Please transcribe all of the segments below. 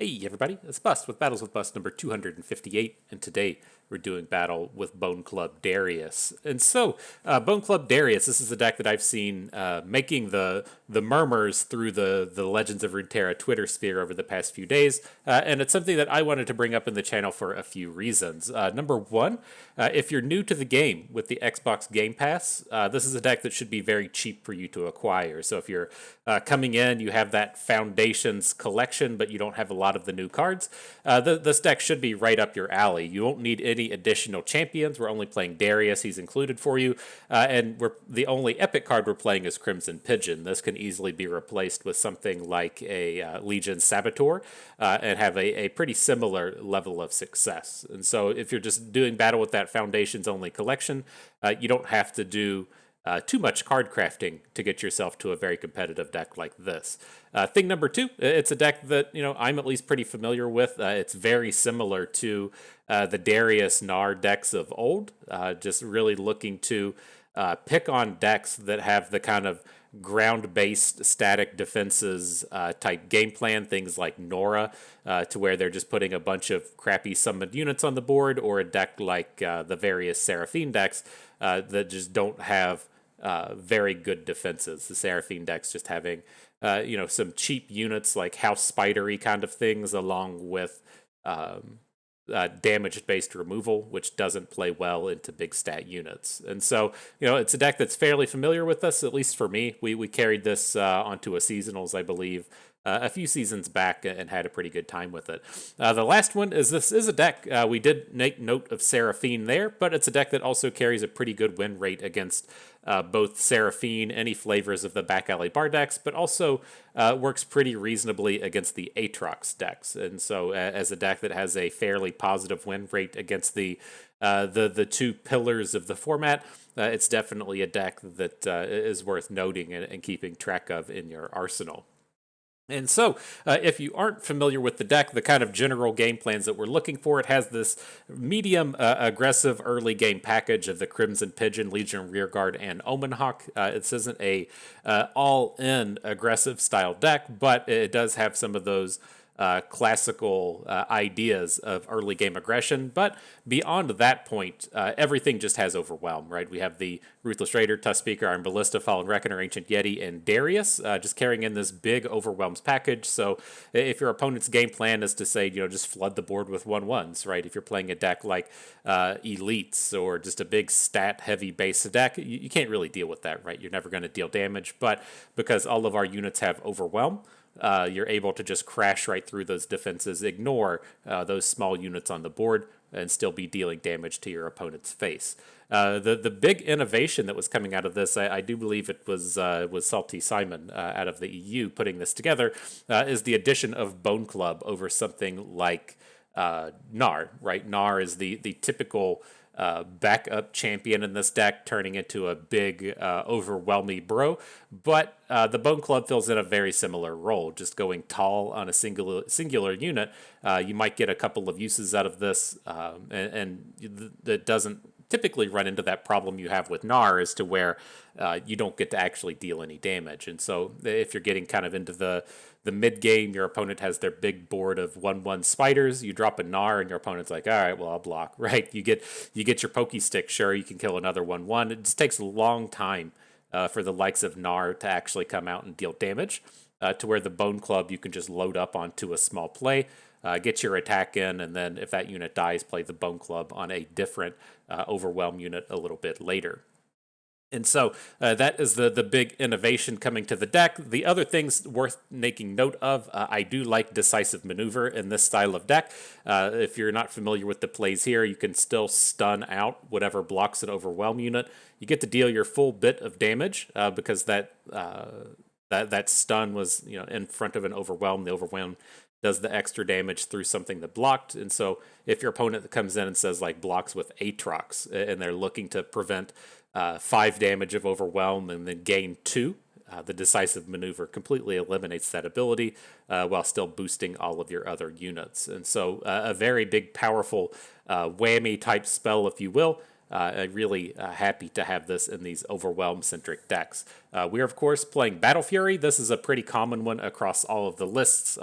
Hey everybody, it's Bust with Battles with Bust number 258, and today we're doing battle with Bone Club Darius. And so, Bone Club Darius, this is a deck that I've seen making the murmurs through the Legends of Runeterra Twitter sphere over the past few days, and it's something that I wanted to bring up in the channel for a few reasons. Number one, if you're new to the game with the Xbox Game Pass, this is a deck that should be very cheap for you to acquire. So if you're coming in, you have that Foundations collection, but you don't have a lot of the new cards, this deck should be right up your alley. You won't need any additional champions. We're only playing Darius. He's included for you. And the only epic card we're playing is Crimson Pigeon. This can easily be replaced with something like a Legion Saboteur and have a pretty similar level of success. And so if you're just doing battle with that Foundations only collection, you don't have to do too much card crafting to get yourself to a very competitive deck like this. Thing number two, it's a deck that I'm at least pretty familiar with. It's very similar to the Darius Gnar decks of old. Just really looking to pick on decks that have the kind of ground-based static defenses type game plan, things like Nora, to where they're just putting a bunch of crappy summoned units on the board, or a deck like the various Seraphine decks that just don't have very good defenses. The Seraphine decks just having, some cheap units like House Spidery kind of things, along with damage-based removal, which doesn't play well into big stat units. And so, it's a deck that's fairly familiar with us, at least for me. We carried this onto a Seasonals, I believe, a few seasons back and had a pretty good time with it. The last one is this is a deck. We did make note of Seraphine there, but it's a deck that also carries a pretty good win rate against both Seraphine, any flavors of the back alley bar decks, but also works pretty reasonably against the Aatrox decks. And so as a deck that has a fairly positive win rate against the two pillars of the format, it's definitely a deck that is worth noting and keeping track of in your arsenal. And so, if you aren't familiar with the deck, the kind of general game plans that we're looking for, it has this medium aggressive early game package of the Crimson Pigeon, Legion Rearguard, and Omen Hawk. This isn't a all-in aggressive style deck, but it does have some of those classical ideas of early game aggression. But beyond that point, everything just has overwhelm, right? We have the Ruthless Raider, Tusk Speaker, Iron Ballista, Fallen Reckoner, Ancient Yeti, and Darius, just carrying in this big overwhelms package. So if your opponent's game plan is to say, just flood the board with 1/1s, right? If you're playing a deck like Elites or just a big stat-heavy base deck, you can't really deal with that, right? You're never going to deal damage. But because all of our units have overwhelm, you're able to just crash right through those defenses, ignore those small units on the board, and still be dealing damage to your opponent's face. The big innovation that was coming out of this, I do believe it was Salty Simon out of the EU putting this together, is the addition of Bone Club over something like Gnar, right? Gnar is the typical backup champion in this deck, turning into a big, overwhelming bro. But the Bone Club fills in a very similar role, just going tall on a singular unit. You might get a couple of uses out of this, and that doesn't typically run into that problem you have with Gnar, as to where you don't get to actually deal any damage. And so if you're getting kind of into the mid game, your opponent has their big board of 1/1 spiders. You drop a Gnar, and your opponent's like, all right, well, I'll block, right? You get your pokey stick. Sure, you can kill another 1/1. It just takes a long time for the likes of Gnar to actually come out and deal damage. To where the Bone Club, you can just load up onto a small play, get your attack in, and then if that unit dies, play the Bone Club on a different overwhelm unit a little bit later. And so that is the big innovation coming to the deck. The other things worth making note of, I do like Decisive Maneuver in this style of deck. If you're not familiar with the plays here, you can still stun out whatever blocks an overwhelm unit. You get to deal your full bit of damage because that stun was in front of an overwhelm. The overwhelm does the extra damage through something that blocked. And so if your opponent comes in and says like blocks with Aatrox, and they're looking to prevent 5 damage of overwhelm and then gain 2, the Decisive Maneuver completely eliminates that ability while still boosting all of your other units. And so a very big, powerful whammy type spell, if you will. I'm really happy to have this in these Overwhelm-centric decks. We're, of course, playing Battle Fury. This is a pretty common one across all of the lists.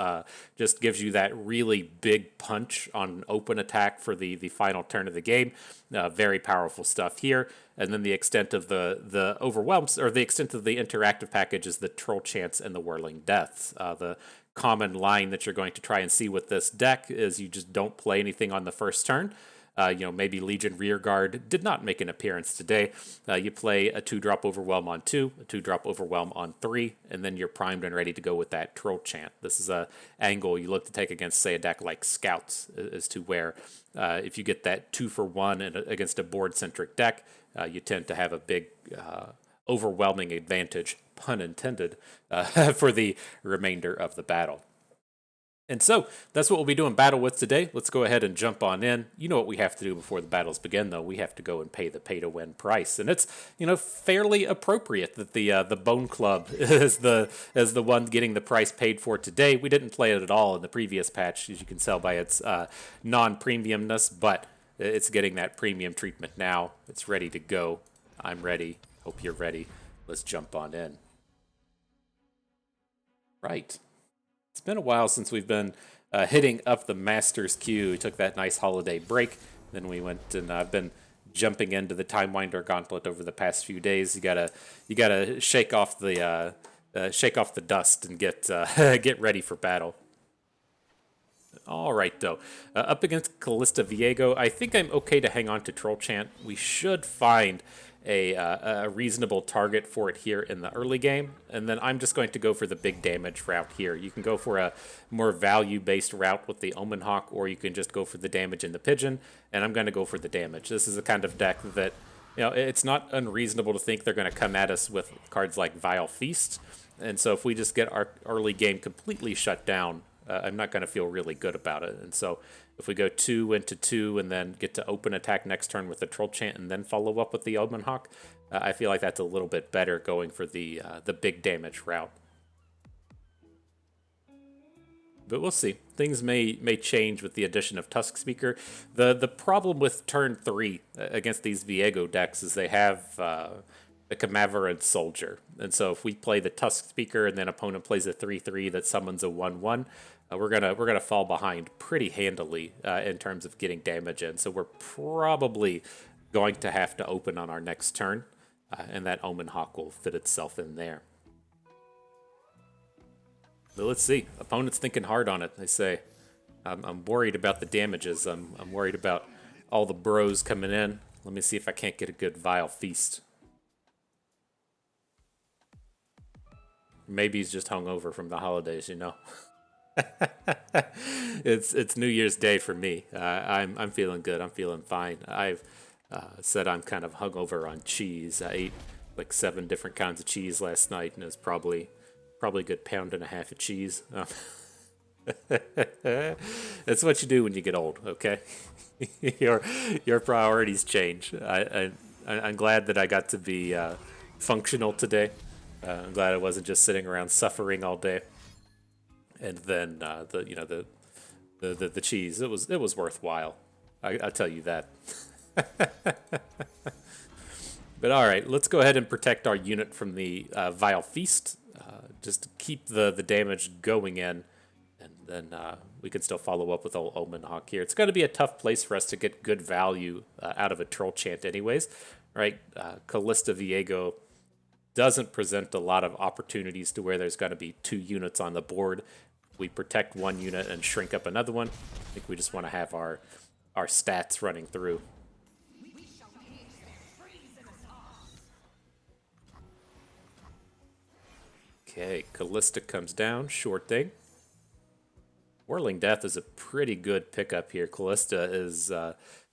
Just gives you that really big punch on open attack for the final turn of the game. Very powerful stuff here. And then the extent of the Overwhelms, or the extent of the interactive package is the Troll Chants and the Whirling Deaths. The common line that you're going to try and see with this deck is you just don't play anything on the first turn. Maybe Legion Rearguard did not make an appearance today. You play a 2-drop Overwhelm on 2, a 2-drop Overwhelm on 3, and then you're primed and ready to go with that Troll Chant. This is a angle you look to take against, say, a deck like Scouts, as to where if you get that 2-for-1 against a board-centric deck, you tend to have a big overwhelming advantage, pun intended, for the remainder of the battle. And so that's what we'll be doing battle with today. Let's go ahead and jump on in. You know what we have to do before the battles begin, though. We have to go and pay the pay-to-win price, and it's fairly appropriate that the Bone Club is the one getting the price paid for today. We didn't play it at all in the previous patch, as you can tell by its non-premiumness, but it's getting that premium treatment now. It's ready to go. I'm ready. Hope you're ready. Let's jump on in. Right. It's been a while since we've been hitting up the Masters queue. We took that nice holiday break. Then we went and I've been jumping into the Time Winder Gauntlet over the past few days. You gotta shake off the dust and get ready for battle. All right, though. Up against Callista Viego, I think I'm okay to hang on to Troll Chant. We should find a reasonable target for it here in the early game, and then I'm just going to go for the big damage route here. You can go for a more value-based route with the Omen Hawk, or you can just go for the damage in the Pigeon, and I'm going to go for the damage. This is a kind of deck that, it's not unreasonable to think they're going to come at us with cards like Vile Feast, and so if we just get our early game completely shut down, I'm not going to feel really good about it. And so if we go 2 into 2 and then get to open attack next turn with the Troll Chant and then follow up with the Omen Hawk, I feel like that's a little bit better going for the big damage route. But we'll see. Things may change with the addition of Tusk Speaker. The problem with turn 3 against these Viego decks is they have the Camaverant Soldier. And so if we play the Tusk Speaker and then opponent plays a 3/3 that summons a 1/1, we're gonna fall behind pretty handily in terms of getting damage in. So we're probably going to have to open on our next turn, and that Omen Hawk will fit itself in there. But let's see. Opponent's thinking hard on it. They say, I'm worried about the damages. I'm worried about all the bros coming in. Let me see if I can't get a good Vile Feast. Maybe he's just hungover from the holidays, It's New Year's Day for me. I'm feeling good. I'm feeling fine. I've said I'm kind of hungover on cheese. I ate like 7 different kinds of cheese last night, and it was probably a good pound and a half of cheese. That's what you do when you get old, okay? your priorities change. I'm glad that I got to be functional today. I'm glad I wasn't just sitting around suffering all day. And then the cheese, it was worthwhile. I'll tell you that. But all right, let's go ahead and protect our unit from the Vile Feast. Just to keep the damage going in, and then we can still follow up with old Omen Hawk here. It's going to be a tough place for us to get good value out of a Troll Chant anyways, right? Callista Viego doesn't present a lot of opportunities to where there's going to be 2 units on the board. We protect 1 unit and shrink up another one. I think we just want to have our stats running through. Okay, Callista comes down, sure thing. Whirling Death is a pretty good pickup here. Callista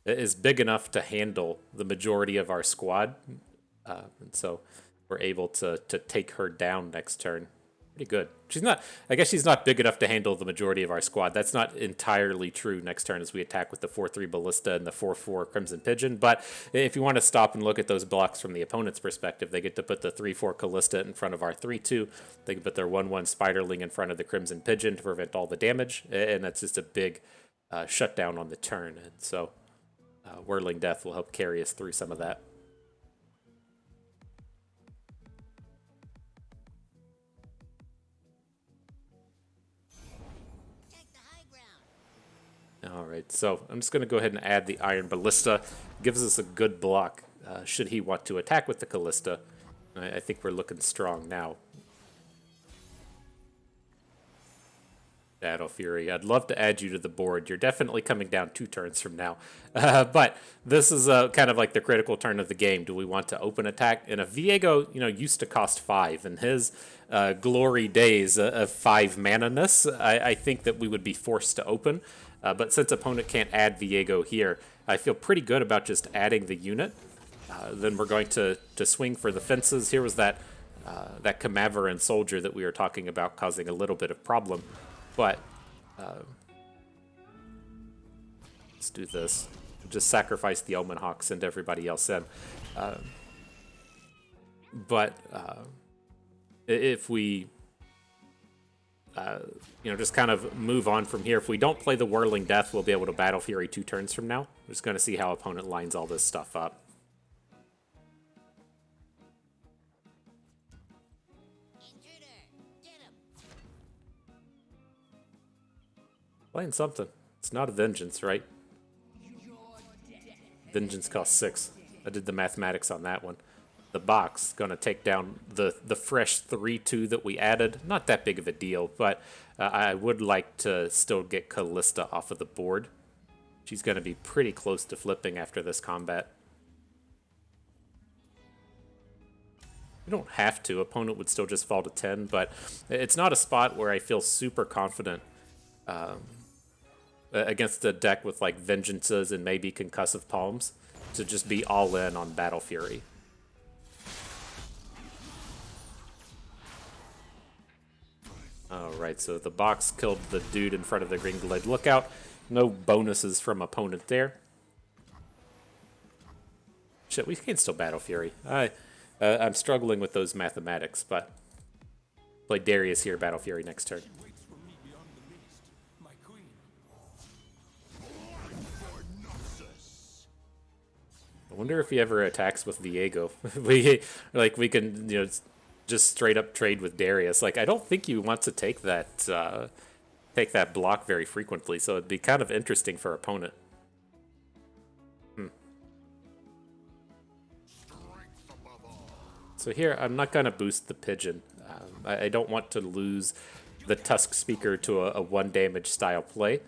is big enough to handle the majority of our squad, and so we're able to take her down next turn. Pretty good. I guess she's not big enough to handle the majority of our squad. That's not entirely true next turn as we attack with the 4/3 Ballista and the 4/4 Crimson Pigeon. But if you want to stop and look at those blocks from the opponent's perspective, they get to put the 3/4 Callista in front of our 3/2. They can put their 1/1 Spiderling in front of the Crimson Pigeon to prevent all the damage. And that's just a big shutdown on the turn. And so Whirling Death will help carry us through some of that. Alright, so I'm just going to go ahead and add the Iron Ballista. Gives us a good block should he want to attack with the Callista. I think we're looking strong now. Battle Fury, I'd love to add you to the board. You're definitely coming down 2 turns from now. But this is kind of like the critical turn of the game. Do we want to open attack? And if Viego, used to cost 5, in his glory days of 5 mana-ness, I think that we would be forced to open. But since opponent can't add Viego here, I feel pretty good about just adding the unit. Then we're going to swing for the fences. Here was that Camaveran soldier that we were talking about causing a little bit of problem. But let's do this. Just sacrifice the Omen Hawk, send everybody else in. If we just kind of move on from here. If we don't play the Whirling Death, we'll be able to Battle Fury 2 turns from now. We're just going to see how opponent lines all this stuff up. Playing something. It's not a Vengeance, right? Vengeance costs 6. I did the mathematics on that one. The box going to take down the fresh 3/2 that we added. Not that big of a deal, but I would like to still get Callista off of the board. She's going to be pretty close to flipping after this combat. You don't have to. Opponent would still just fall to 10, but it's not a spot where I feel super confident against a deck with like Vengeances and maybe Concussive Palms to just be all in on Battle Fury. Alright, so the box killed the dude in front of the Green Glade Lookout. No bonuses from opponent there. Shit, we can still Battle Fury. I'm struggling with those mathematics, but play Darius here, Battle Fury next turn. I wonder if he ever attacks with Viego. we can just straight up trade with Darius. Like, I don't think he wants to take that block very frequently, so it'd be kind of interesting for opponent. So here, I'm not going to boost the Pigeon. I don't want to lose the Tusk Speaker to a 1 damage style play.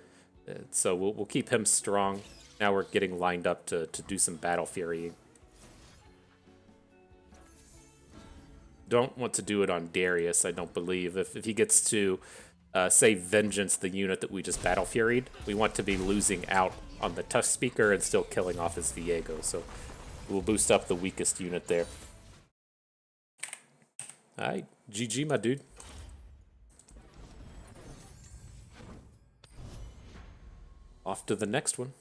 So we'll keep him strong. Now we're getting lined up to do some Battle Fury. Don't want to do it on Darius, I don't believe. If he gets to, say, Vengeance, the unit that we just Battle Furied, we want to be losing out on the Tusk Speaker and still killing off his Viego. So we'll boost up the weakest unit there. Alright, GG, my dude. Off to the next one.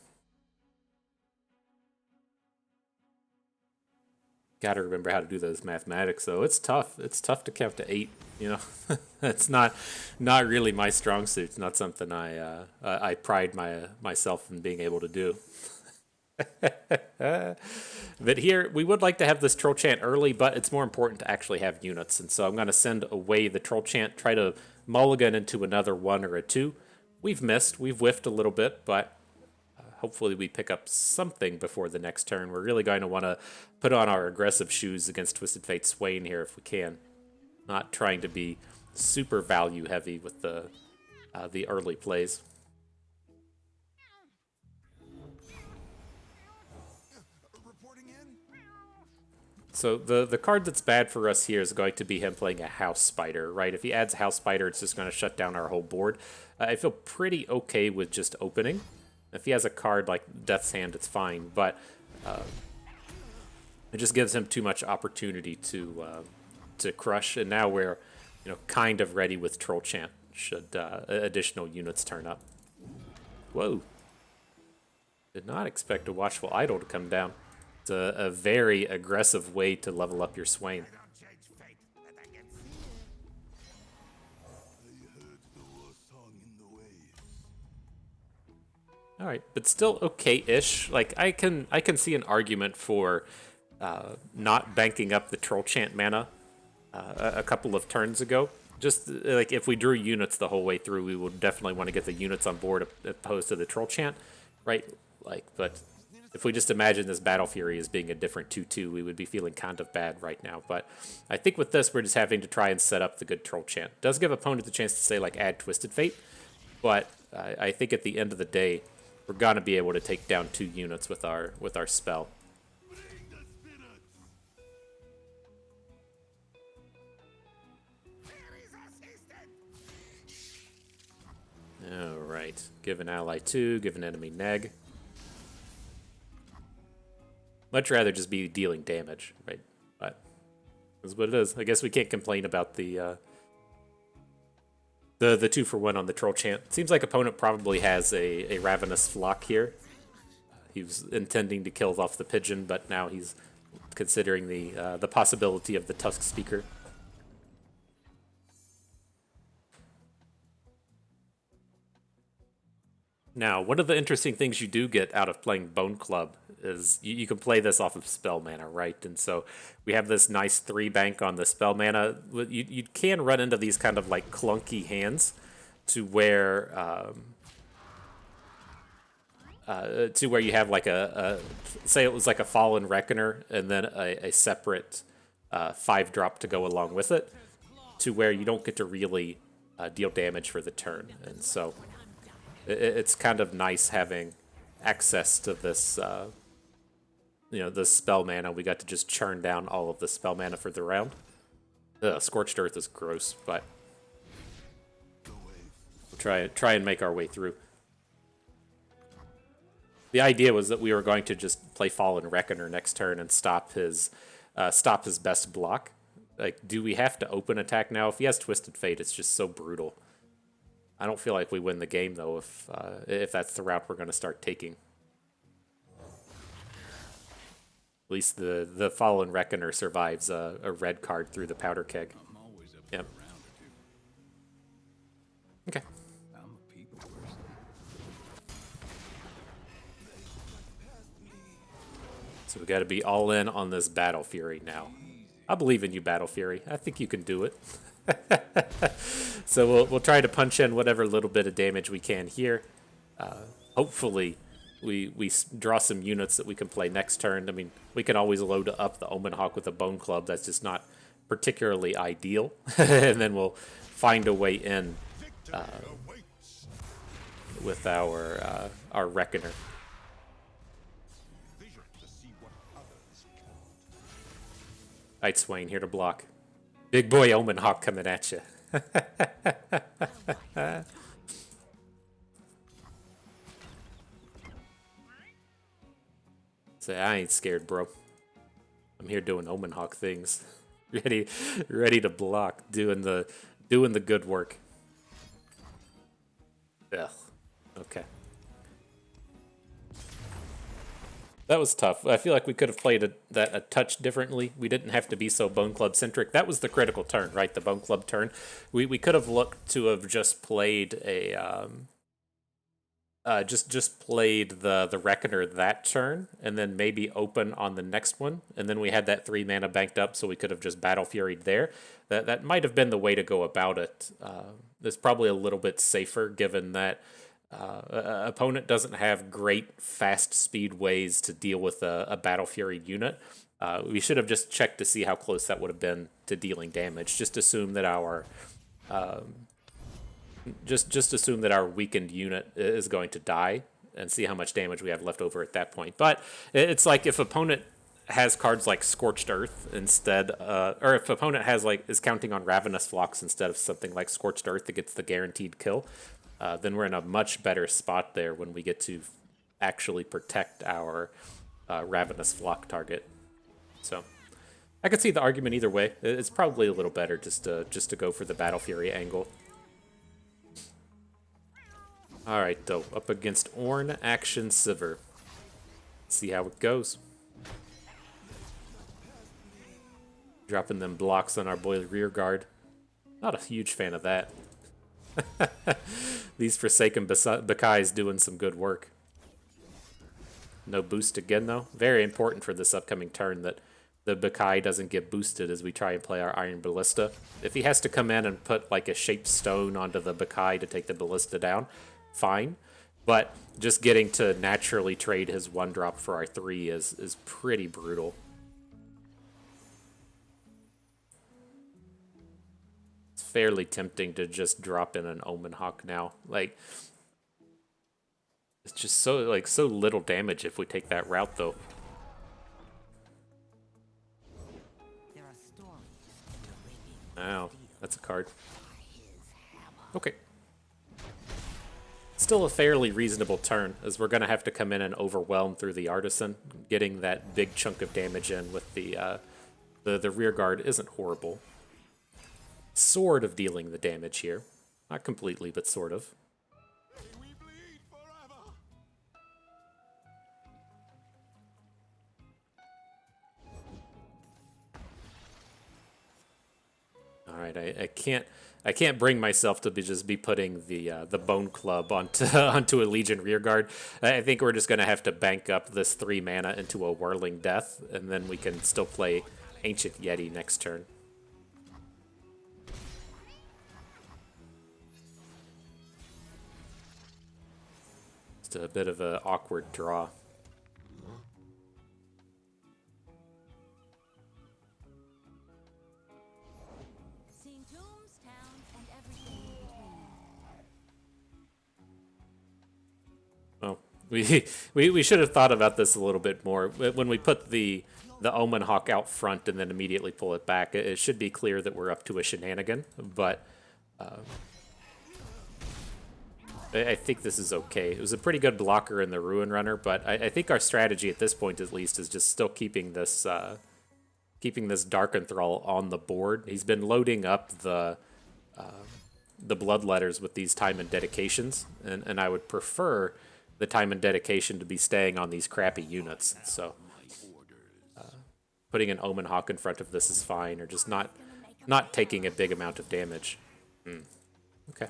Gotta remember how to do those mathematics, though. It's tough. It's tough to count to 8. It's not really my strong suit. It's not something I pride myself in being able to do. But here, we would like to have this Troll Chant early, but it's more important to actually have units. And so I'm going to send away the Troll Chant, try to mulligan into another 1 or a 2. We've missed. We've whiffed a little bit, but hopefully we pick up something before the next turn. We're really going to want to put on our aggressive shoes against Twisted Fate Swain here if we can. Not trying to be super value heavy with the early plays. So the card that's bad for us here is going to be him playing a House Spider, right? If he adds House Spider, it's just going to shut down our whole board. I feel pretty okay with just opening. If he has a card like Death's Hand, it's fine, but it just gives him too much opportunity to crush. And now we're kind of ready with Troll Chant should additional units turn up. Whoa! Did not expect a Watchful Idol to come down. It's a very aggressive way to level up your Swain. All right, but still okay-ish. Like I can see an argument for not banking up the troll chant mana a couple of turns ago. Just like if we drew units the whole way through, we would definitely want to get the units on board opposed to the troll chant, right? Like, but if we just imagine this Battle Fury as being a different 2/2, we would be feeling kind of bad right now. But I think with this, we're just having to try and set up the good troll chant. It does give opponents a chance to say like add Twisted Fate, but I think at the end of the day, we're gonna be able to take down 2 units with our spell. Alright, give an ally 2, give an enemy neg. Much rather just be dealing damage, right? But that's what it is. I guess we can't complain about the 2-for-1 on the troll chant. Seems like opponent probably has a ravenous flock here. He was intending to kill off the pigeon, but now he's considering the possibility of the tusk speaker. Now, one of the interesting things you do get out of playing Bone Club is you can play this off of spell mana, right? And so we have this nice 3 bank on the spell mana. You can run into these kind of like clunky hands to where you have like say it was like a Fallen Reckoner and then a separate 5-drop to go along with it, to where you don't get to really deal damage for the turn. And so it's kind of nice having access to this, this spell mana. We got to just churn down all of the spell mana for the round. Scorched Earth is gross, but we'll try and make our way through. The idea was that we were going to just play Fallen Reckoner next turn and stop his best block. Like, do we have to open attack now? If he has Twisted Fate, it's just so brutal. I don't feel like we win the game, though, if that's the route we're going to start taking. At least the Fallen Reckoner survives a red card through the powder keg. Yep. Okay. So we got to be all in on this Battle Fury now. I believe in you, Battle Fury. I think you can do it. So we'll try to punch in whatever little bit of damage we can here. Hopefully, we draw some units that we can play next turn. I mean, we can always load up the Omen Hawk with a Bone Club. That's just not particularly ideal. And then we'll find a way in with our Reckoner. Night Swain here to block. Big boy Omen Hawk coming at you. Say, I ain't scared, bro. I'm here doing Omen Hawk things. ready to block, doing the good work. Ugh. Okay. That was tough. I feel like we could have played that a touch differently. We didn't have to be so Bone Club centric. That was the critical turn, right? The Bone Club turn. We could have looked to have just played a just played the Reckoner that turn, and then maybe open on the next one, and then we had that 3 mana banked up, so we could have just Battle Furied there. That might have been the way to go about it. It's probably a little bit safer, given that opponent doesn't have great fast speed ways to deal with a Battle Fury unit. We should have just checked to see how close that would have been to dealing damage. Just assume that our just assume that our weakened unit is going to die, and see how much damage we have left over at that point. But it's like if opponent has cards like Scorched Earth instead, or if opponent is counting on Ravenous Flocks instead of something like Scorched Earth that gets the guaranteed kill. Then we're in a much better spot there when we get to actually protect our Ravenous Flock target. So I could see the argument either way. It's probably a little better just to go for the Battle Fury angle. All right, though, up against Ornn Action Sivir. See how it goes. Dropping them blocks on our boy Rearguard. Not a huge fan of that. These Forsaken Bakai's doing some good work. No boost again, though. Very important for this upcoming turn that the Bakai doesn't get boosted as we try and play our Iron Ballista. If he has to come in and put like a shaped stone onto the Bakai to take the Ballista down, fine. But just getting to naturally trade his 1-drop for our 3 is pretty brutal. It's fairly tempting to just drop in an Omen Hawk now. Like, it's just so little damage if we take that route, though. Wow, that's a card. Okay. Still a fairly reasonable turn, as we're going to have to come in and overwhelm through the Artisan. Getting that big chunk of damage in with the rear guard isn't horrible. Sort of dealing the damage here. Not completely, but sort of. Alright, I can't bring myself to just be putting the Bone Club onto a Legion rearguard. I think we're just gonna have to bank up this 3 mana into a Whirling Death, and then we can still play Ancient Yeti next turn. Just a bit of an awkward draw. We should have thought about this a little bit more. When we put the Omen Hawk out front and then immediately pull it back, it should be clear that we're up to a shenanigan, but I think this is okay. It was a pretty good blocker in the Ruin Runner, but I think our strategy at this point, at least, is just still keeping this Dark Enthrall on the board. He's been loading up the Bloodletters with these time and dedications, and I would prefer the time and dedication to be staying on these crappy units. So putting an Omen Hawk in front of this is fine, or just not taking a big amount of damage. Okay.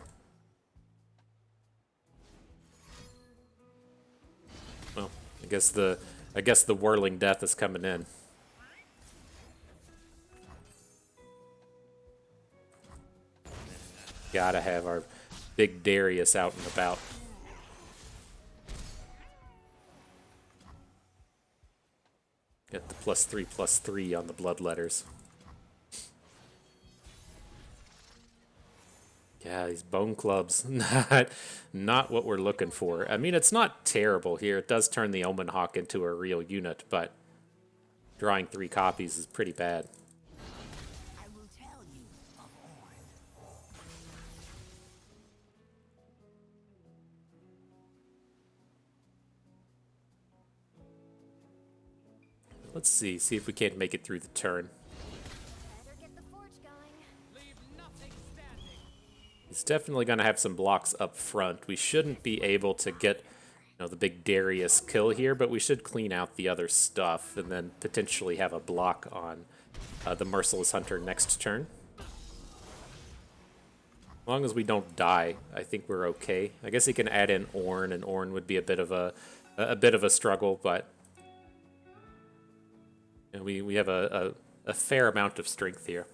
Well, I guess the Whirling Death is coming in. Gotta have our big Darius out and about. Get the +3/+3 on the Bloodletters. Yeah, these Bone Clubs, not what we're looking for. I mean, it's not terrible here. It does turn the Omen Hawk into a real unit, but drawing 3 copies is pretty bad. Let's see if we can't make it through the turn. He's definitely going to have some blocks up front. We shouldn't be able to get, the big Darius kill here, but we should clean out the other stuff and then potentially have a block on the Merciless Hunter next turn. As long as we don't die, I think we're okay. I guess he can add in Ornn, and Ornn would be a bit of a struggle, but we have a fair amount of strength here.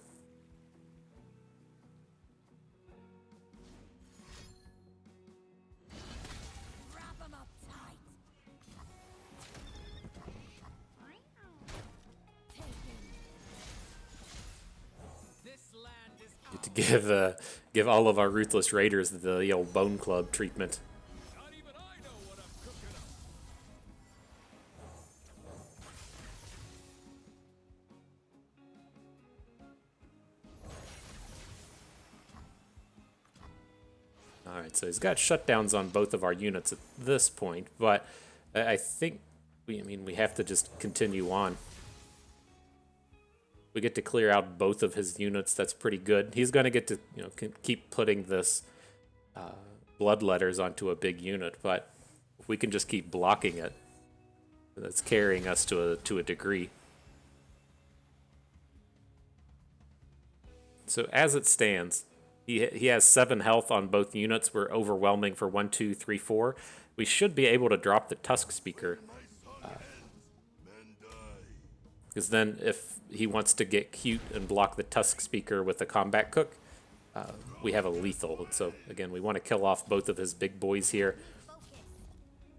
Get to give all of our Ruthless Raiders the old Bone Club treatment. Alright, so he's got shutdowns on both of our units at this point, but I think we have to just continue on. We get to clear out both of his units. That's pretty good. He's going to get to keep putting this Bloodletters onto a big unit, but if we can just keep blocking it, that's carrying us to a degree. So as it stands, he has 7 health on both units. We're overwhelming for 1, 2, 3, 4. We should be able to drop the Tusk Speaker Because then if he wants to get cute and block the Tusk Speaker with a Combat Cook, we have a lethal. And so, again, we want to kill off both of his big boys here.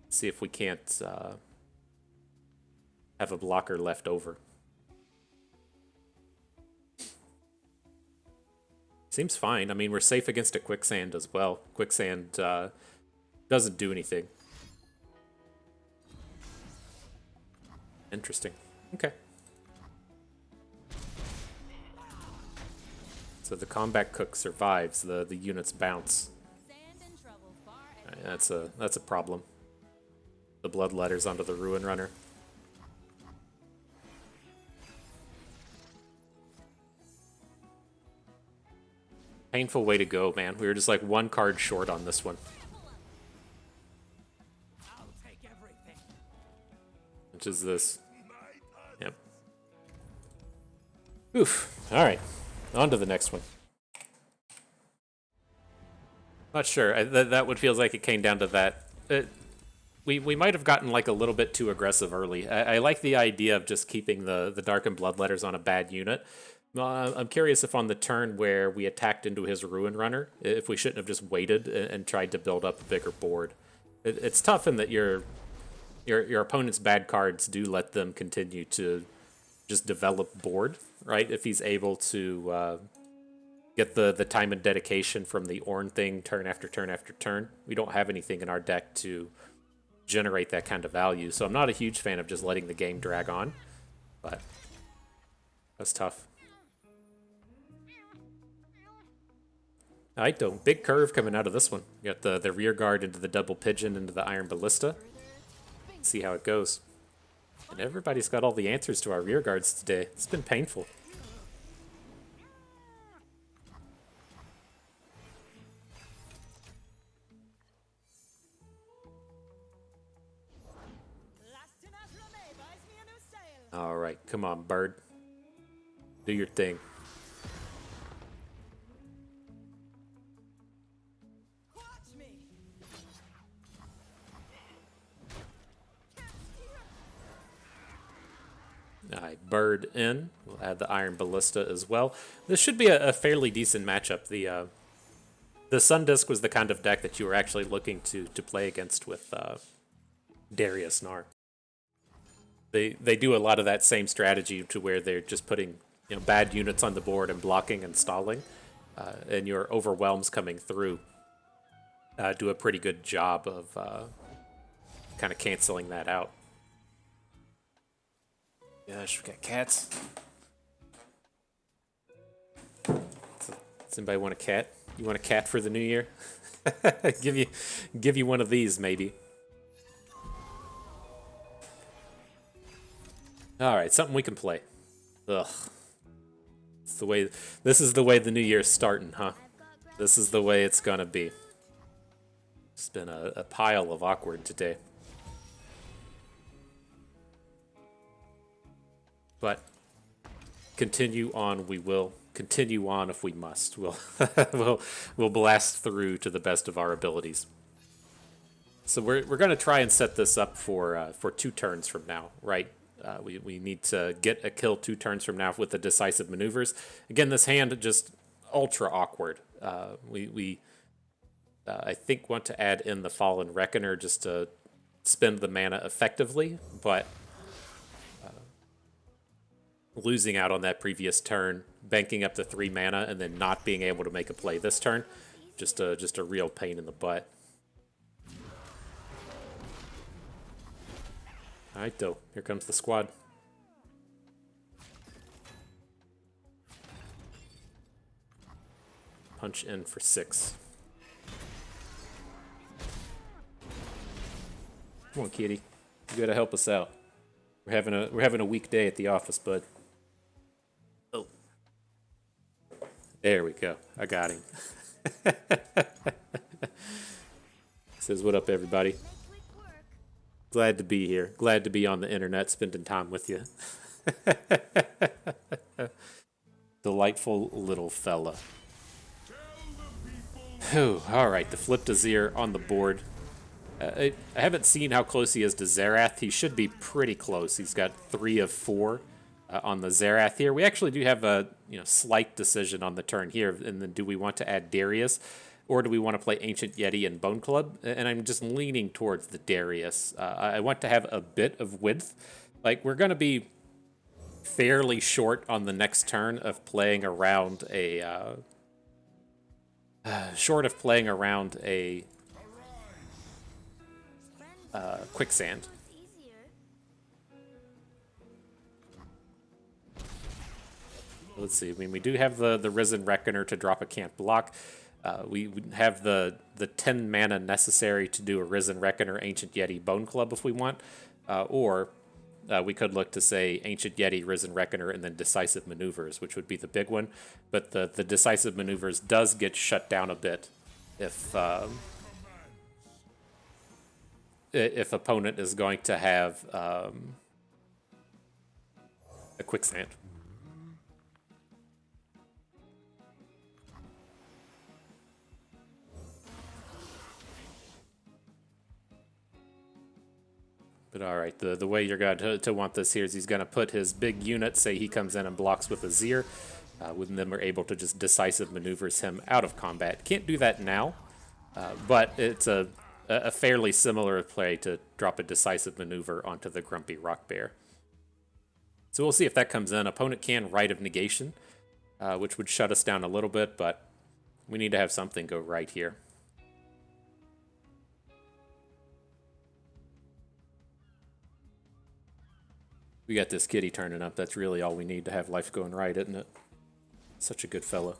See if we can't have a blocker left over. Seems fine. I mean, we're safe against a Quicksand as well. Quicksand doesn't do anything. Interesting. Okay. So the Combat Cook survives. The units bounce. Right, that's a problem. The Bloodletters onto the Ruin Runner. Painful way to go, man. We were just like one card short on this one. Which is this. Yep. Oof. Alright. On to the next one. Not sure. That would feels like it came down to that. We might have gotten like a little bit too aggressive early. I like the idea of just keeping the Darkened Bloodletters on a bad unit. I'm curious if on the turn where we attacked into his Ruin Runner, if we shouldn't have just waited and tried to build up a bigger board. It's tough in that your opponent's bad cards do let them continue to just develop board, right? If he's able to get the time and dedication from the Ornn thing turn after turn after turn. We don't have anything in our deck to generate that kind of value, so I'm not a huge fan of just letting the game drag on, but that's tough. Alright, though. Big curve coming out of this one. You got the rear guard into the double pigeon into the Iron Ballista. See how it goes. And everybody's got all the answers to our rear guards today. It's been painful. Alright, come on, bird. Do your thing. Alright, bird in. We'll add the Iron Ballista as well. This should be a fairly decent matchup. The Sun Disc was the kind of deck that you were actually looking to play against with Darius Nar. They do a lot of that same strategy to where they're just putting bad units on the board and blocking and stalling, and your overwhelms coming through do a pretty good job of kind of canceling that out. Gosh, we got cats. Does anybody want a cat? You want a cat for the new year? give you one of these maybe. All right, something we can play. Ugh. This is the way the new year's starting, huh? This is the way it's gonna be. It's been a pile of awkward today. But continue on we will. Continue on if we must. We'll blast through to the best of our abilities. So we're going to try and set this up for 2 turns from now, right? We need to get a kill 2 turns from now with the decisive maneuvers. Again, this hand just ultra awkward. We I think want to add in the Fallen Reckoner just to spend the mana effectively, but losing out on that previous turn, banking up the 3 mana, and then not being able to make a play this turn, just a real pain in the butt. All right, though. Here comes the squad. Punch in for 6. Come on, kitty. You gotta help us out. We're having a weak day at the office, bud. Oh. There we go. I got him. Says, what up, everybody? Glad to be here. Glad to be on the internet, spending time with you. Delightful little fella. Whew, all right, the Flipped Azir on the board. I haven't seen how close he is to Zerath. He should be pretty close. He's got 3 of 4 on the Zerath here. We actually do have a slight decision on the turn here, and then do we want to add Darius, or do we want to play Ancient Yeti and Bone Club? And I'm just leaning towards the Darius. I want to have a bit of width. Like, we're going to be fairly short on the next turn of playing around a quicksand. Let's see. I mean, we do have the Risen Reckoner to drop a can't block. We have the 10 mana necessary to do a Risen Reckoner, Ancient Yeti, Bone Club if we want. Or we could look to say Ancient Yeti, Risen Reckoner, and then Decisive Maneuvers, which would be the big one. But the Decisive Maneuvers does get shut down a bit if opponent is going to have a quicksand. But all right, the way you're going to want this here is he's going to put his big unit, say he comes in and blocks with a Zir, with them are able to just decisive maneuvers him out of combat. Can't do that now, but it's a fairly similar play to drop a decisive maneuver onto the Grumpy Rock Bear. So we'll see if that comes in. Opponent can Rite of Negation, which would shut us down a little bit, but we need to have something go right here. We got this kitty turning up. That's really all we need to have life going right, isn't it? Such a good fellow.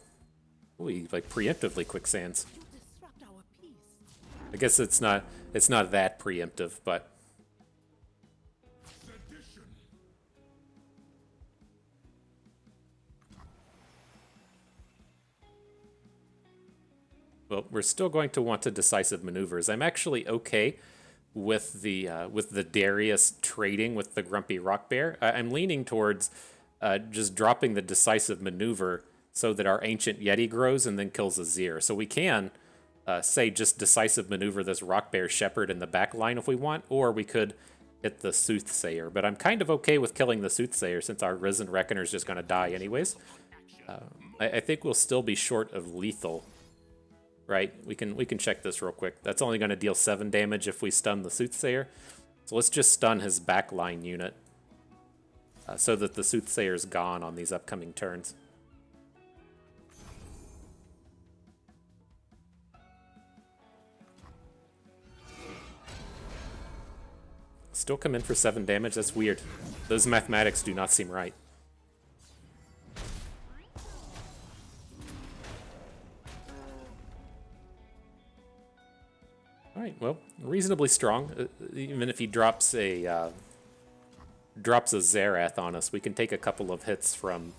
Oh, he like preemptively quicksands. I guess it's not that preemptive, but well, we're still going to want to decisive maneuvers. I'm actually okay with the Darius trading with the Grumpy Rock Bear. I'm leaning towards just dropping the decisive maneuver so that our Ancient Yeti grows and then kills a Zir. So we can say just decisive maneuver this Rock Bear Shepherd in the back line if we want, or we could hit the Soothsayer. But I'm kind of okay with killing the Soothsayer since our Risen Reckoner is just going to die anyways. I think we'll still be short of lethal. Right, we can check this real quick. That's only going to deal 7 damage if we stun the Soothsayer. So let's just stun his backline unit so that the Soothsayer's gone on these upcoming turns. Still come in for 7 damage? That's weird. Those mathematics do not seem right. All right, well, reasonably strong. Even if he drops a Zerath on us, we can take a couple of hits from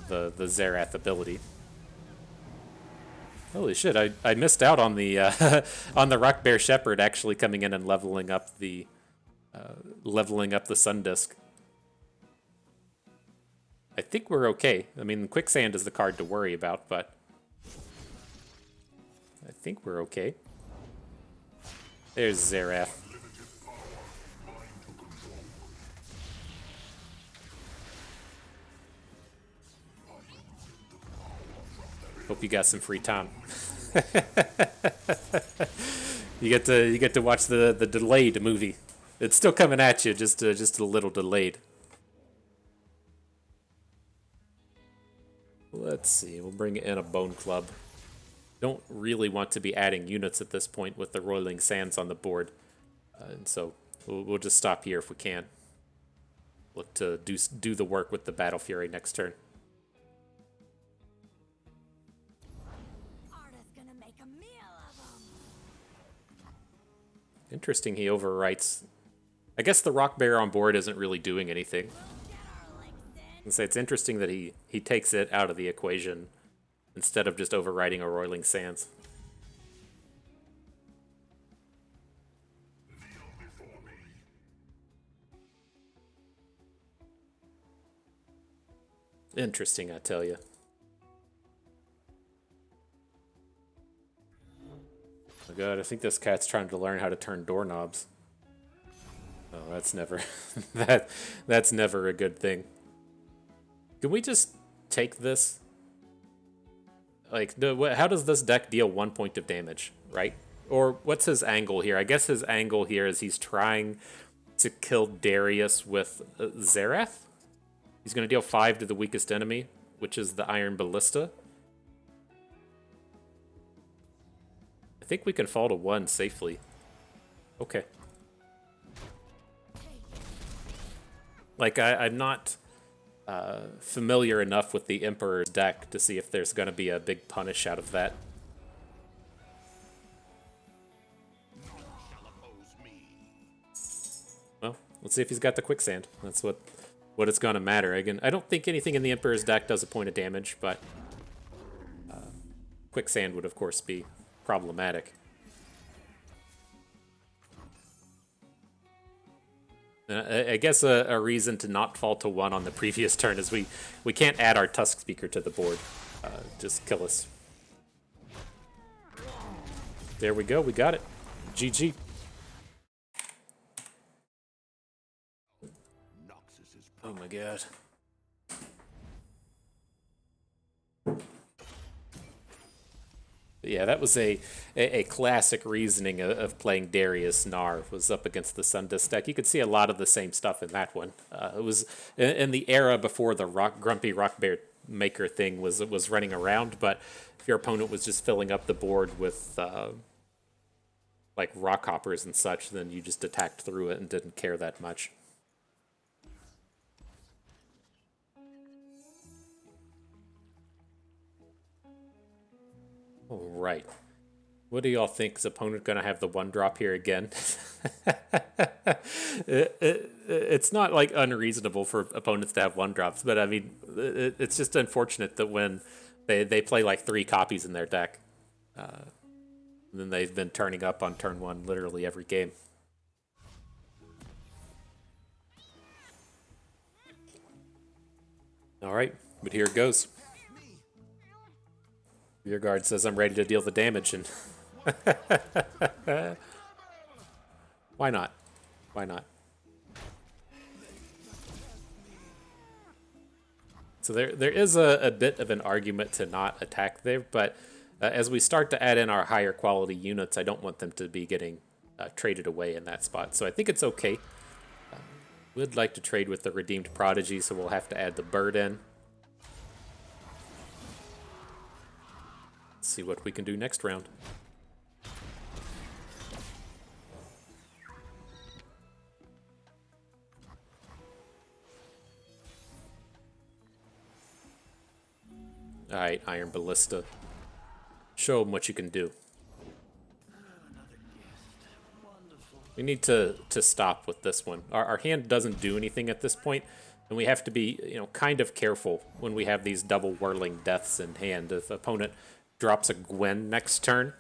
the Zerath ability. Holy shit! I missed out on the on the Rock Bear Shepherd actually coming in and leveling up the Sun Disk. I think we're okay. I mean, Quicksand is the card to worry about, but I think we're okay. There's Zerath. Hope you got some free time. You get to watch the delayed movie. It's still coming at you, just a little delayed. Let's see. We'll bring in a Bone Club. Don't really want to be adding units at this point with the Roiling Sands on the board. And so we'll just stop here if we can. Look to do the work with the Battle Fury next turn. Interesting he overwrites. I guess the Rock Bear on board isn't really doing anything. And so it's interesting that he takes it out of the equation instead of just overriding a Roiling Sands. Interesting, I tell you. Oh god, I think this cat's trying to learn how to turn doorknobs. Oh, that's never that's never a good thing. Can we just take this? Like, how does this deck deal 1 point of damage, right? Or what's his angle here? I guess his angle here is he's trying to kill Darius with Zerath. He's going to deal 5 to the weakest enemy, which is the Iron Ballista. I think we can fall to 1 safely. Okay. Like, I'm not familiar enough with the Emperor's deck to see if there's going to be a big punish out of that. Well, let's see if he's got the Quicksand. That's what it's going to matter. Again, I don't think anything in the Emperor's deck does a point of damage, but Quicksand would, of course, be problematic. I guess a reason to not fall to 1 on the previous turn is we can't add our Tusk Speaker to the board. Just kill us. There we go. We got it. GG. Oh my god. Yeah, that was a classic reasoning of playing Darius Nar, was up against the Sundisk deck. You could see a lot of the same stuff in that one. It was in the era before the Grumpy Rock Bear Maker thing was running around, but if your opponent was just filling up the board with like rock hoppers and such, then you just attacked through it and didn't care that much. All right. What do y'all think? Is opponent going to have the 1-drop here again? It's not like unreasonable for opponents to have 1-drops, but I mean, it's just unfortunate that when they play like 3 copies in their deck, then they've been turning up on turn 1 literally every game. All right, but here it goes. Rearguard says I'm ready to deal the damage, and why not? Why not? So there is a bit of an argument to not attack there, but as we start to add in our higher quality units, I don't want them to be getting traded away in that spot. So I think it's okay. We'd like to trade with the Redeemed Prodigy, so we'll have to add the bird in. Let's see what we can do next round. Alright, Iron Ballista. Show them what you can do. We need to stop with this one. Our hand doesn't do anything at this point, and we have to be, kind of careful when we have these double whirling deaths in hand. If opponent drops a Gwen next turn,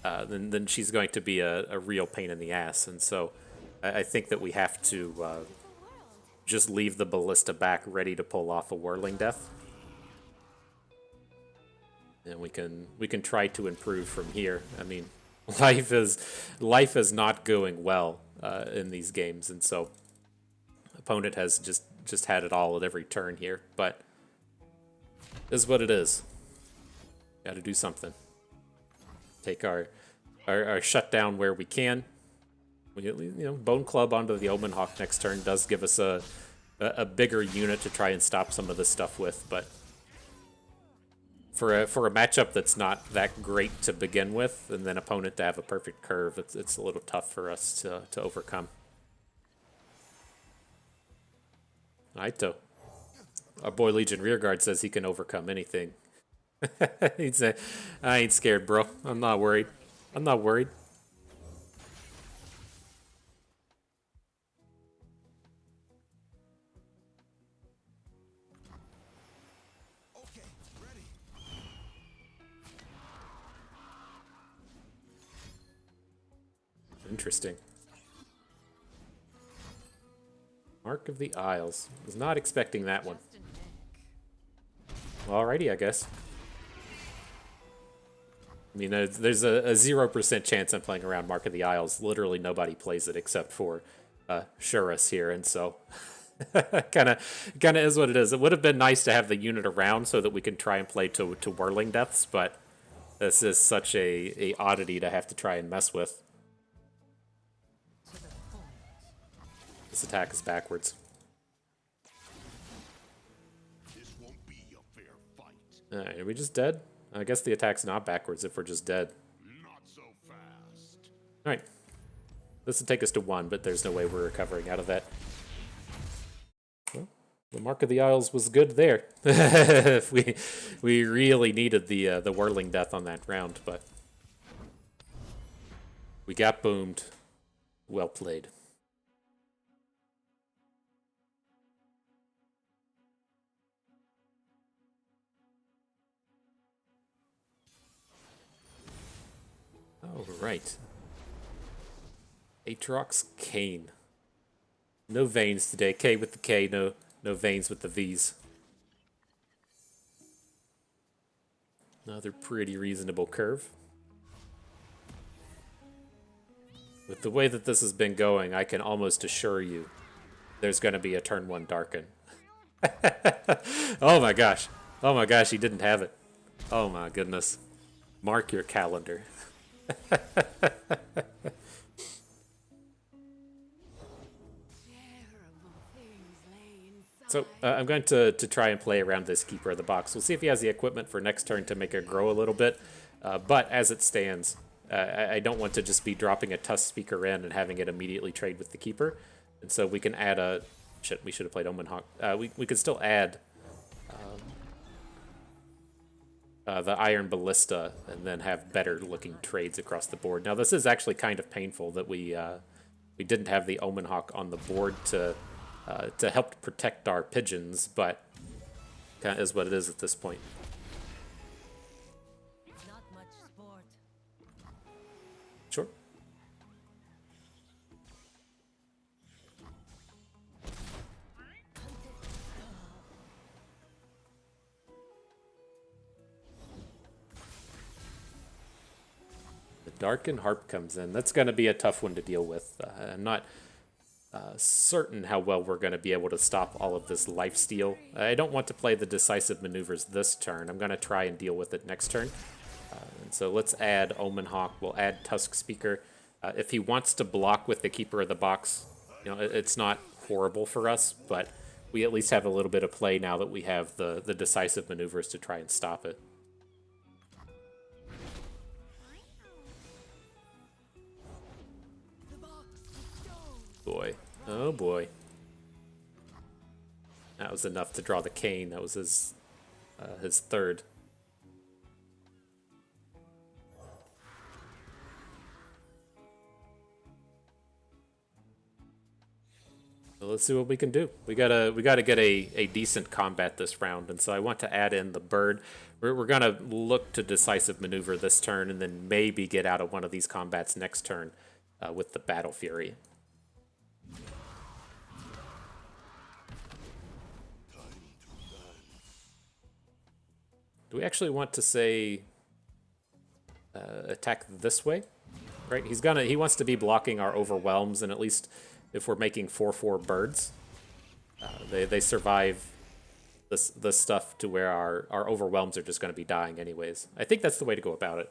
then she's going to be a real pain in the ass. And so I think that we have to just leave the Ballista back ready to pull off a Whirling Death. And we can try to improve from here. I mean, life is not going well in these games, and so opponent has just had it all at every turn here. But this is what it is. Got to do something. Take our shutdown where we can. Bone Club onto the Omen Hawk next turn does give us a bigger unit to try and stop some of this stuff with, but for a matchup that's not that great to begin with, and then opponent to have a perfect curve, it's a little tough for us to overcome. Aito. Our boy Legion Rearguard says he can overcome anything. He'd say, I ain't scared, bro. I'm not worried. I'm not worried. Interesting. Mark of the Isles. Was not expecting that one. Alrighty, I guess. I mean, there's a 0% chance I'm playing around Mark of the Isles. Literally nobody plays it except for sure us here, and so kind of is what it is. It would have been nice to have the unit around so that we can try and play to whirling deaths, but this is such a oddity to have to try and mess with. This attack is backwards. This won't be a fair fight. Alright, are we just dead? I guess the attack's not backwards if we're just dead. Not so fast. Alright. This will take us to 1, but there's no way we're recovering out of that. Well, the Mark of the Isles was good there. we really needed the whirling death on that round, but we got boomed. Well played. All right. Aatrox Kane. No veins today. K with the K, no veins with the V's. Another pretty reasonable curve. With the way that this has been going, I can almost assure you there's going to be a turn 1 Darken. Oh my gosh. Oh my gosh, he didn't have it. Oh my goodness. Mark your calendar. So I'm going to try and play around this Keeper of the Box. We'll see if he has the equipment for next turn to make it grow a little bit. But as it stands, I don't want to just be dropping a Tusk Speaker in and having it immediately trade with the Keeper. And so we can add a... Shit, we should have played Omen Hawk. We could still add the Iron Ballista and then have better looking trades across the board. Now this is actually kind of painful that we didn't have the Omen Hawk on the board to help protect our pigeons, but kind of is what it is at this point. Not much sport. Sure. The Darken Harp comes in. That's going to be a tough one to deal with. I'm not certain how well we're going to be able to stop all of this lifesteal. I don't want to play the decisive maneuvers this turn. I'm going to try and deal with it next turn. And so let's add Omen Hawk. We'll add Tusk Speaker. If he wants to block with the Keeper of the Box, you know, it's not horrible for us, but we at least have a little bit of play now that we have the decisive maneuvers to try and stop it. Boy. Oh boy. That was enough to draw the cane. That was his third. So let's see what we can do. We gotta get a decent combat this round, and so I want to add in the bird. We're gonna look to decisive maneuver this turn, and then maybe get out of one of these combats next turn with the Battle Fury. Do we actually want to say attack this way? Right? He wants to be blocking our overwhelms, and at least if we're making 4/4 birds, they survive this stuff to where our overwhelms are just going to be dying anyways. I think that's the way to go about it.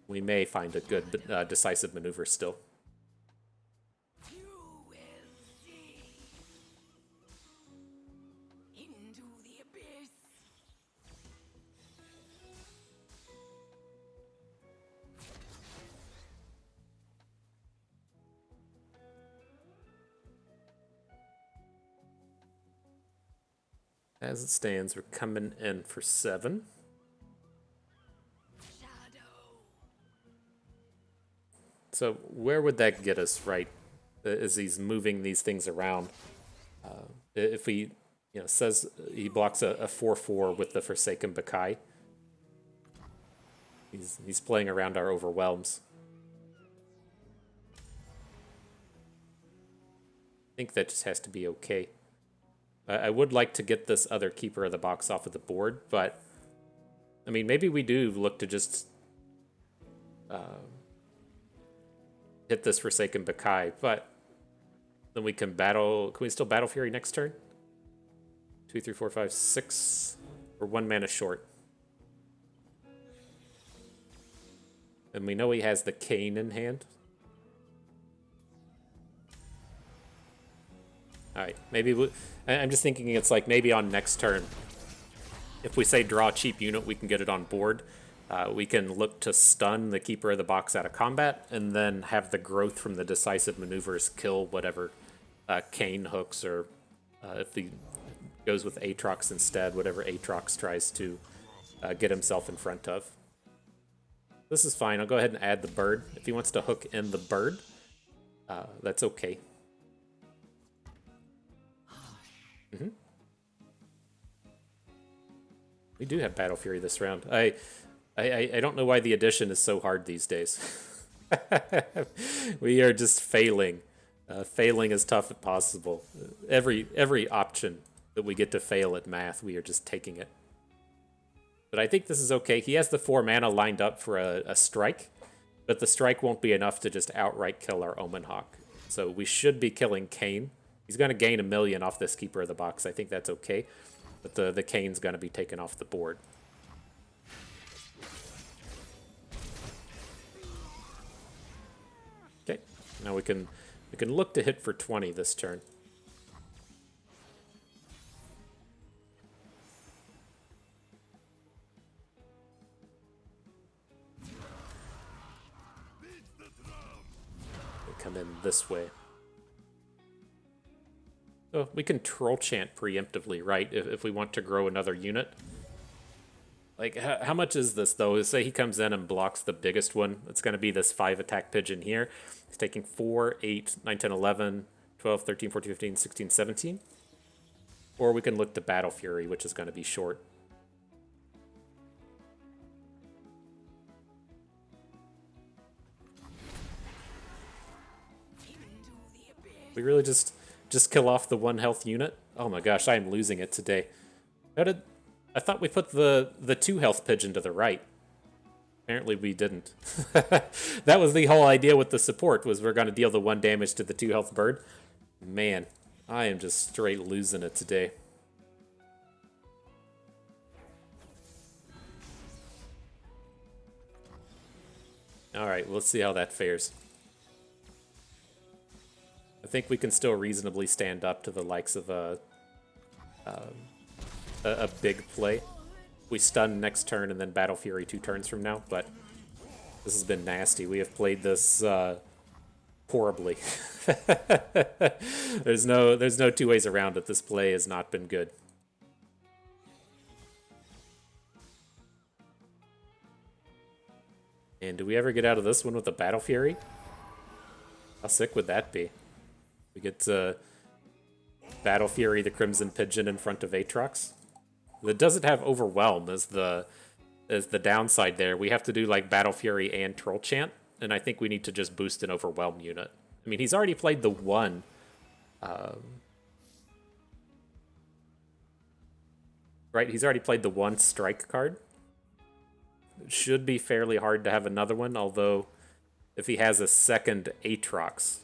We may find a good decisive maneuver still. As it stands, we're coming in for 7. So where would that get us, right? As he's moving these things around. If he, says he blocks a 4/4 with the Forsaken Bakai, he's playing around our overwhelms. I think that just has to be okay. I would like to get this other Keeper of the Box off of the board, but, I mean, maybe we do look to just hit this Forsaken Bakai, but then we can battle. Can we still Battle Fury next turn? 2, 3, 4, 5, 6. We're 1 mana short. And we know he has the Cane in hand. Alright, maybe I'm just thinking it's like maybe on next turn, if we say draw a cheap unit, we can get it on board. We can look to stun the Keeper of the Box out of combat, and then have the growth from the decisive maneuvers kill whatever Cane hooks, or if he goes with Aatrox instead, whatever Aatrox tries to get himself in front of. This is fine. I'll go ahead and add the bird. If he wants to hook in the bird, that's okay. We do have Battle Fury this round. I don't know why the addition is so hard these days. We are just failing. Failing as tough as possible. Every option that we get to fail at math, we are just taking it. But I think this is okay. He has the 4 mana lined up for a strike, but the strike won't be enough to just outright kill our Omen Hawk. So we should be killing Cane. He's going to gain 1 million off this Keeper of the Box. I think that's okay. But the Cane's going to be taken off the board. Okay, now we can look to hit for 20 this turn. Come in this way. So we can Troll Chant preemptively, right? If we want to grow another unit. Like, how much is this, though? Say he comes in and blocks the biggest one. It's going to be this 5 attack pigeon here. He's taking 4, 8, 9, 10, 11, 12, 13, 14, 15, 16, 17. Or we can look to Battle Fury, which is going to be short. We really just kill off the 1 health unit? Oh my gosh, I am losing it today. I thought we put the 2 health pigeon to the right. Apparently we didn't. That was the whole idea with the support, was we're going to deal the 1 damage to the 2 health bird. Man, I am just straight losing it today. Alright, let's see how that fares. I think we can still reasonably stand up to the likes of a big play. We stun next turn and then Battle Fury 2 turns from now, but this has been nasty. We have played this horribly. There's no 2 ways around it. This play has not been good. And do we ever get out of this one with a Battle Fury? How sick would that be? We get Battle Fury, the Crimson Pigeon in front of Aatrox. It doesn't have Overwhelm as the downside there. We have to do like Battle Fury and Troll Chant, and I think we need to just boost an Overwhelm unit. I mean, he's already played the 1. Right, he's already played the 1 strike card. It should be fairly hard to have another one, although if he has a second Aatrox,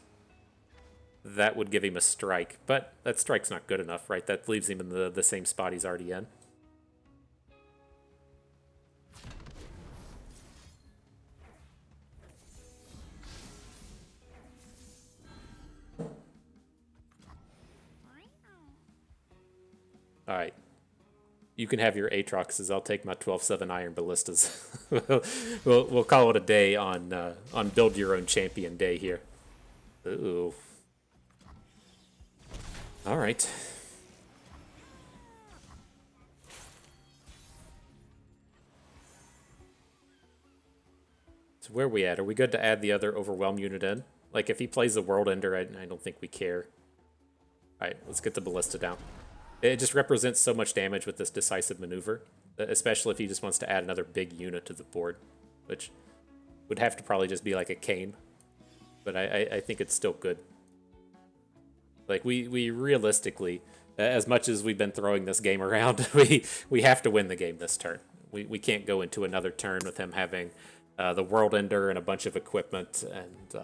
that would give him a strike. But that strike's not good enough, right? That leaves him in the same spot he's already in. All right. You can have your Aatroxes. I'll take my 12-7 Iron Ballistas. we'll call it a day on Build Your Own Champion Day here. Ooh. All right. So where are we at? Are we good to add the other Overwhelm unit in? Like, if he plays the World Ender, I don't think we care. All right, let's get the Ballista down. It just represents so much damage with this decisive maneuver, especially if he just wants to add another big unit to the board, which would have to probably just be like a Cane. But I think it's still good. Like, we realistically, as much as we've been throwing this game around, we have to win the game this turn. We can't go into another turn with him having the World Ender and a bunch of equipment and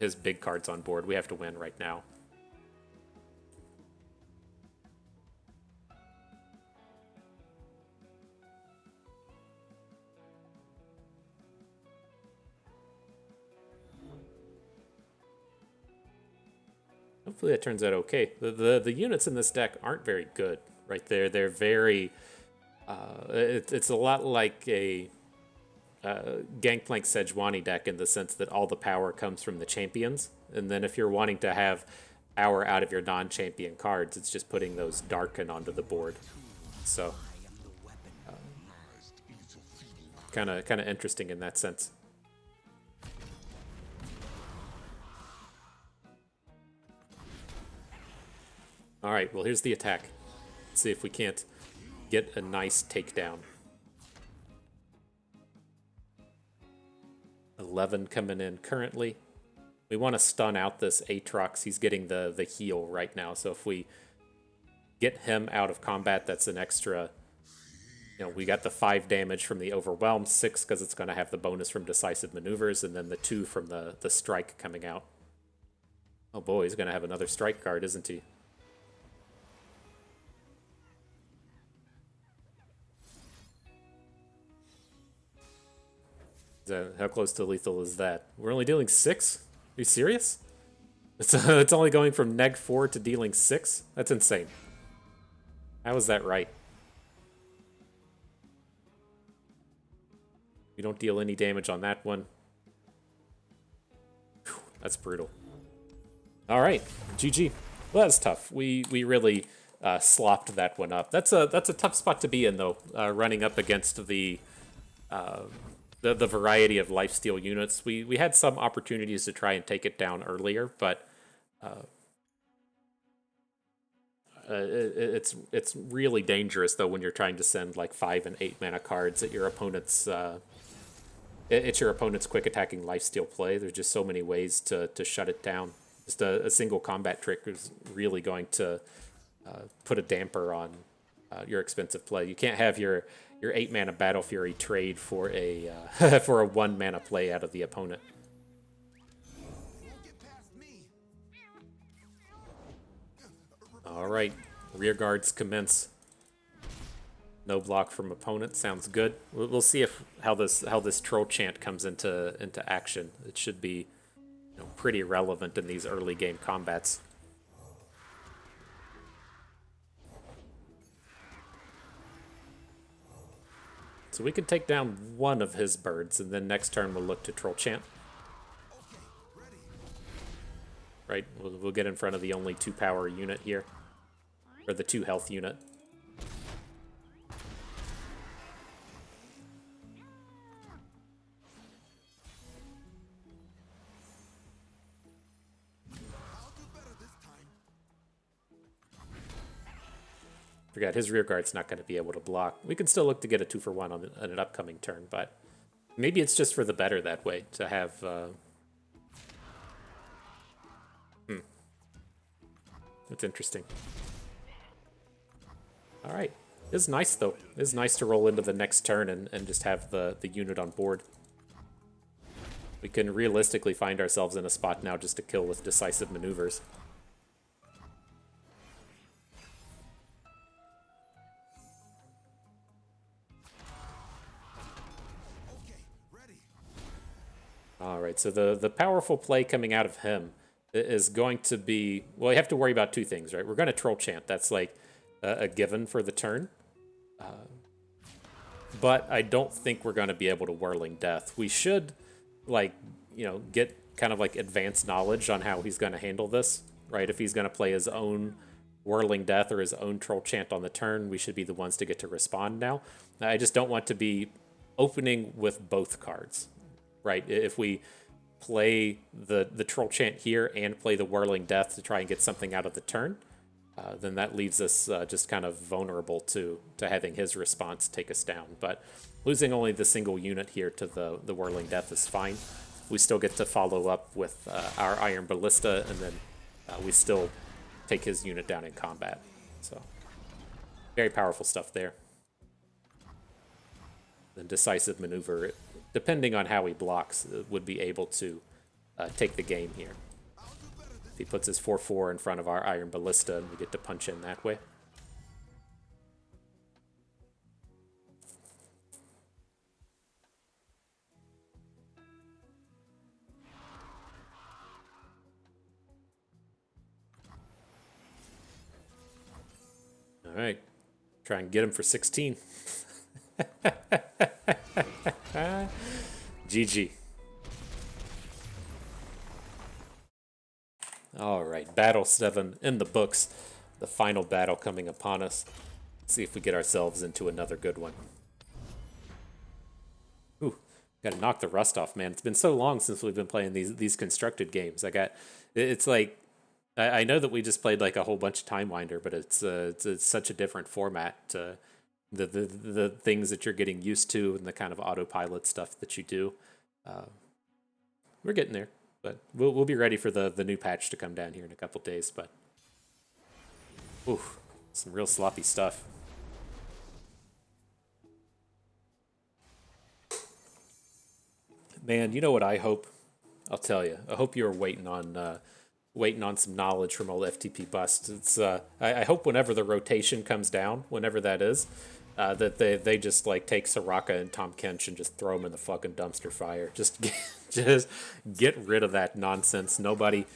his big cards on board. We have to win right now. Hopefully that turns out okay. The units in this deck aren't very good, right? They're very... it's a lot like a Gangplank Sejuani deck in the sense that all the power comes from the champions. And then if you're wanting to have power out of your non-champion cards, it's just putting those Darken onto the board. So, kind of interesting in that sense. All right, well, here's the attack. Let's see if we can't get a nice takedown. 11 coming in currently. We want to stun out this Aatrox. He's getting the heal right now. So if we get him out of combat, that's an extra... You know, we got the 5 damage from the Overwhelm, 6 because it's going to have the bonus from Decisive Maneuvers, and then the 2 from the Strike coming out. Oh boy, he's going to have another Strike card, isn't he? How close to lethal is that? We're only dealing 6? Are you serious? It's only going from -4 to dealing 6? That's insane. How is that right? We don't deal any damage on that one. Whew, that's brutal. All right, GG. Well, that's tough. We really slopped that one up. That's a tough spot to be in, though, running up against the variety of lifesteal units. We had some opportunities to try and take it down earlier, but it's really dangerous though when you're trying to send like 5 and 8 mana cards at your opponent's quick attacking lifesteal play. There's just so many ways to shut it down. Just a single combat trick is really going to put a damper on your expensive play. You can't have your 8 mana Battle Fury trade for a for a 1 mana play out of the opponent. All right, rear guards commence. No block from opponent sounds good. We'll see if how this troll chant comes into action. It should be, you know, pretty relevant in these early game combats. So we can take down one of his birds, and then next turn we'll look to Troll Chant. Right, we'll get in front of the only 2 power unit here. Or the 2 health unit. Forgot, his rear guard's not going to be able to block. We can still look to get a 2-for-1 on an upcoming turn, but maybe it's just for the better that way, to have... That's interesting. Alright. It's nice, though. It's nice to roll into the next turn and just have the unit on board. We can realistically find ourselves in a spot now just to kill with Decisive Maneuvers. Alright, so the powerful play coming out of him is going to be... Well, you have to worry about 2 things, right? We're going to Troll Chant. That's like a given for the turn. But I don't think we're going to be able to Whirling Death. We should, like, you know, get kind of like advanced knowledge on how he's going to handle this, right? If he's going to play his own Whirling Death or his own Troll Chant on the turn, we should be the ones to get to respond now. I just don't want to be opening with both cards, right? If we play the Troll Chant here and play the Whirling Death to try and get something out of the turn, then that leaves us just kind of vulnerable to having his response take us down. But losing only the single unit here to the Whirling Death is fine. We still get to follow up with our Iron Ballista, and then we still take his unit down in combat. So, very powerful stuff there. The Decisive Maneuver, depending on how he blocks, would be able to take the game here. If he puts his 4/4 in front of our Iron Ballista, and we get to punch in that way. All right, try and get him for 16. GG. All right, battle 7 in the books. The final battle coming upon us. Let's see if we get ourselves into another good one. Ooh, gotta knock the rust off, man. It's been so long since we've been playing these constructed games. It's like, I know that we just played like a whole bunch of Time Winder, but it's such a different format. The things that you're getting used to and the kind of autopilot stuff that you do. We're getting there, but we'll be ready for the new patch to come down here in a couple days. But oof, some real sloppy stuff. Man, you know what I hope? I'll tell you. I hope you're waiting on some knowledge from old FTP Bust. It's I hope whenever the rotation comes down, whenever that is, that they just like take Soraka and Tom Kench and just throw them in the fucking dumpster fire. Just get rid of that nonsense. Nobody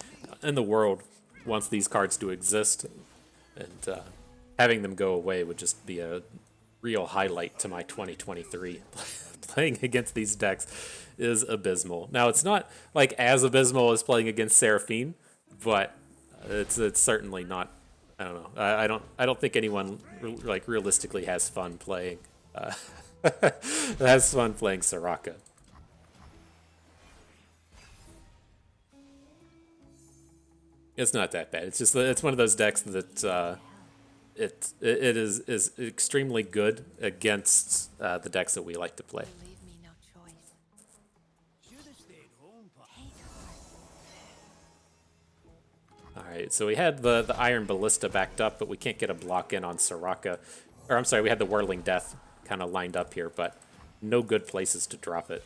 in the world wants these cards to exist, and having them go away would just be a real highlight to my 2023. Playing against these decks is abysmal. Now it's not like as abysmal as playing against Seraphine, but it's certainly not. I don't know. I don't think anyone like realistically has fun playing. Has fun playing Soraka. It's not that bad. It's just it's one of those decks that it is extremely good against the decks that we like to play. Alright, so we had the Iron Ballista backed up, but we can't get a block in on Soraka. Or I'm sorry, we had the Whirling Death kind of lined up here, but no good places to drop it.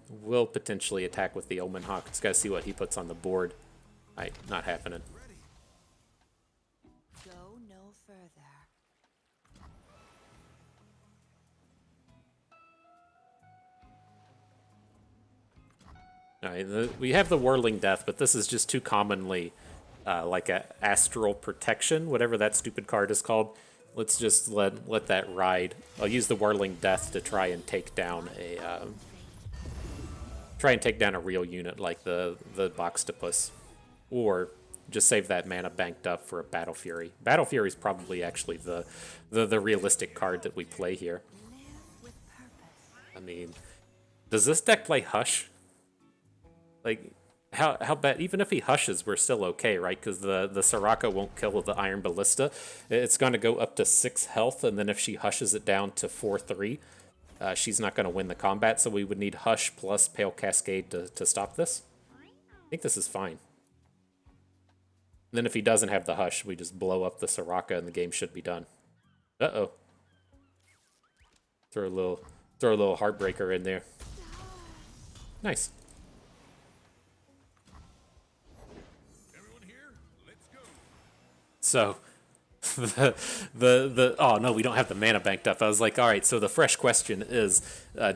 We'll potentially attack with the Omen Hawk. Just gotta see what he puts on the board. Alright, not happening. Go no further. Alright, we have the Whirling Death, but this is just too commonly like a Astral Protection, whatever that stupid card is called. Let's just let that ride. I'll use the Whirling Death to try and take down a real unit like the Boxtopus, or just save that mana banked up for a Battle Fury. Battle Fury is probably actually the realistic card that we play here. I mean, does this deck play Hush? Like, how bad? Even if he hushes, we're still okay, right? Because the Soraka won't kill the Iron Ballista. It's going to go up to 6 health, and then if she hushes it down to 4/3, she's not going to win the combat. So we would need Hush plus Pale Cascade to stop this. I think this is fine. And then if he doesn't have the Hush, we just blow up the Soraka, and the game should be done. Uh-oh. Throw a little Heartbreaker in there. Nice. So, oh no, we don't have the mana banked up. I was like, all right, so the fresh question is,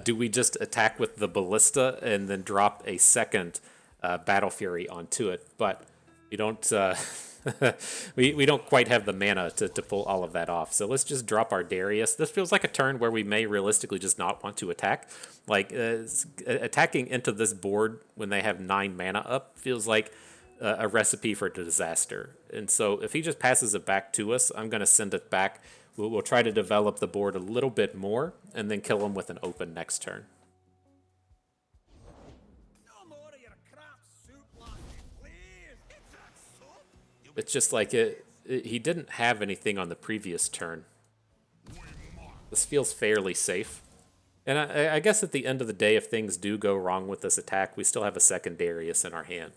do we just attack with the Ballista and then drop a second Battle Fury onto it? But we don't, we don't quite have the mana to pull all of that off. So let's just drop our Darius. This feels like a turn where we may realistically just not want to attack. Like, attacking into this board when they have 9 mana up feels like a recipe for disaster. And so if he just passes it back to us, I'm going to send it back. We'll try to develop the board a little bit more and then kill him with an open next turn. It's just like he didn't have anything on the previous turn. This feels fairly safe. And I guess at the end of the day, if things do go wrong with this attack, we still have a second Darius in our hand.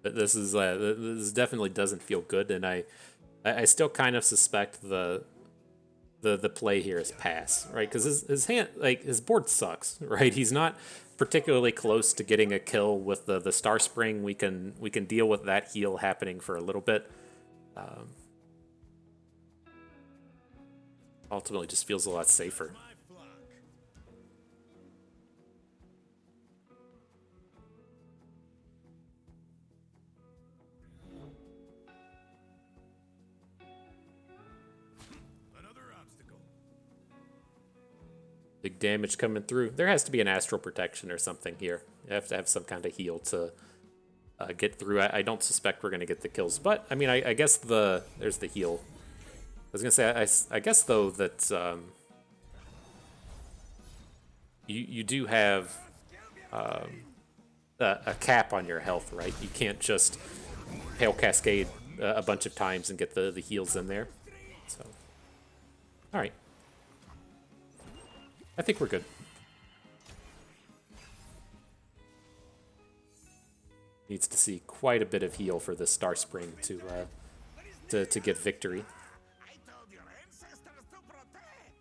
But this definitely doesn't feel good, and I still kind of suspect the play here is pass, right? Because his hand, like his board sucks, right? He's not particularly close to getting a kill with the Star Spring. We can deal with that heal happening for a little bit. Ultimately, just feels a lot safer. Another obstacle. Big damage coming through. There has to be an astral protection or something here. You have to have some kind of heal to get through. I don't suspect we're going to get the kills, but I mean, I guess there's the heal. I was going to say, I guess though that you do have a cap on your health, right? You can't just Pale Cascade a bunch of times and get the heals in there. So, all right. I think we're good. Needs to see quite a bit of heal for this Star Spring to get victory. I told your ancestors to protect.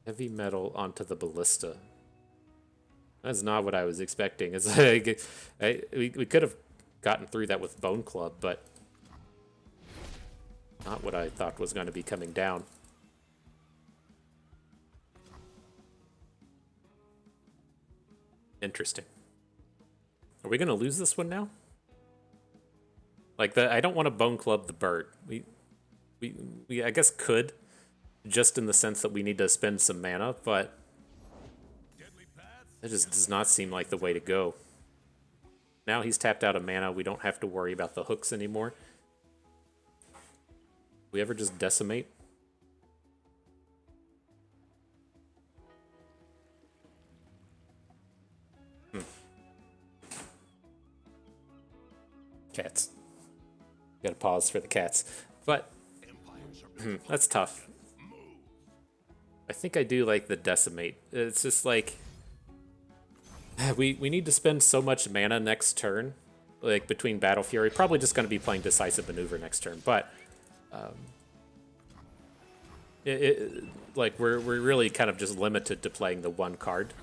Heavy metal onto the ballista. That's not what I was expecting. It's like, we could have gotten through that with Bone Club, but not what I thought was going to be coming down. Interesting. Are we going to lose this one now? Like, I don't want to Bone Club the bird. We I guess could, just in the sense that we need to spend some mana, but it just does not seem like the way to go. Now he's tapped out of mana. We don't have to worry about the hooks anymore. We ever just decimate? Cats. Gotta pause for the cats. But that's tough. I think I do like the decimate. It's just like we need to spend so much mana next turn, like between Battle Fury. Probably just going to be playing Decisive Maneuver next turn, but like we're really kind of just limited to playing the one card.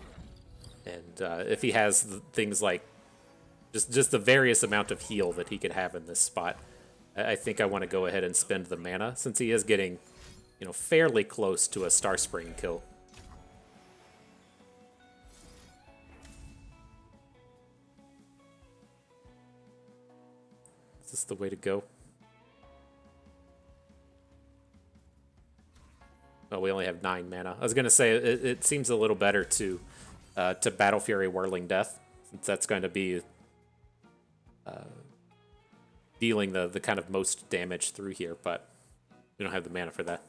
And if he has things like just the various amount of heal that he could have in this spot, I think I want to go ahead and spend the mana since he is getting, you know, fairly close to a Star Spring kill. Is this the way to go? Oh, we only have 9 mana. I was gonna say it seems a little better to Battle Fury Whirling Death, since that's going to be dealing the kind of most damage through here, but we don't have the mana for that.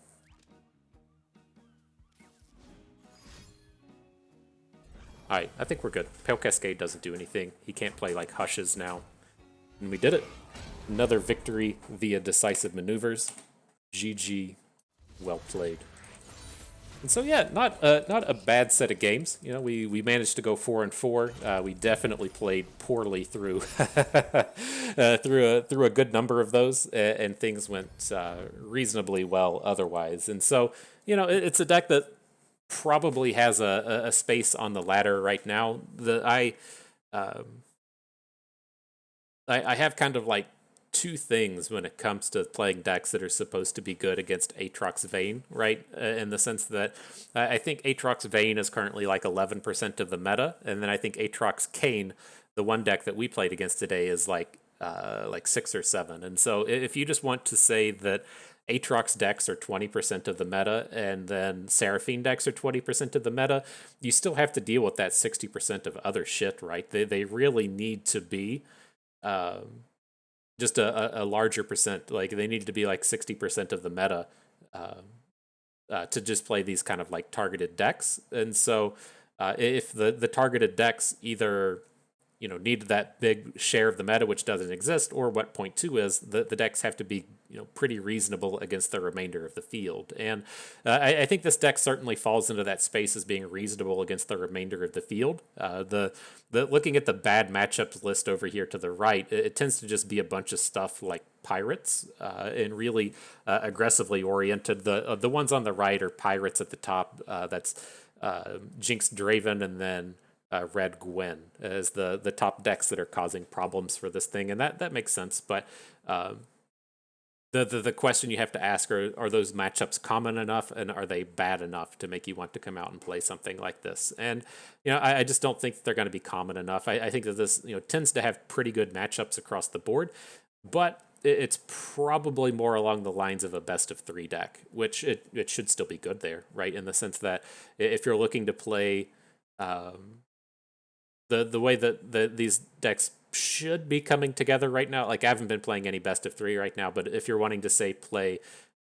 Alright, I think we're good. Pale Cascade doesn't do anything. He can't play like Hushes now. And we did it. Another victory via decisive maneuvers. GG. Well played. And so yeah, not a bad set of games. You know, we managed to go 4-4. We definitely played poorly through through a good number of those, and things went reasonably well otherwise. And so, you know, it's a deck that probably has a space on the ladder right now. I have kind of like two things when it comes to playing decks that are supposed to be good against Aatrox Vayne, right? In the sense that I think Aatrox Vayne is currently like 11% of the meta, and then I think Aatrox Kane, the one deck that we played against today, is like 6 or 7. And so if you just want to say that Aatrox decks are 20% of the meta, and then Seraphine decks are 20% of the meta, you still have to deal with that 60% of other shit, right? They really need to be just a larger percent. Like they need to be like 60% of the meta to just play these kind of like targeted decks. And so if the targeted decks either needed that big share of the meta, which doesn't exist, or what point two is, the decks have to be pretty reasonable against the remainder of the field. And I think this deck certainly falls into that space as being reasonable against the remainder of the field. The looking at the bad matchups list over here to the right, it tends to just be a bunch of stuff like pirates and really aggressively oriented. The ones on the right are pirates at the top. That's Jinx Draven, and then Red Gwen as the top decks that are causing problems for this thing, and that makes sense. But the question you have to ask are those matchups common enough, and are they bad enough to make you want to come out and play something like this? And I just don't think they're going to be common enough. I think that this tends to have pretty good matchups across the board, but it's probably more along the lines of a best of three deck, which it should still be good there, right? In the sense that if you're looking to play the way that these decks should be coming together right now, like I haven't been playing any best of three right now, but if you're wanting to say play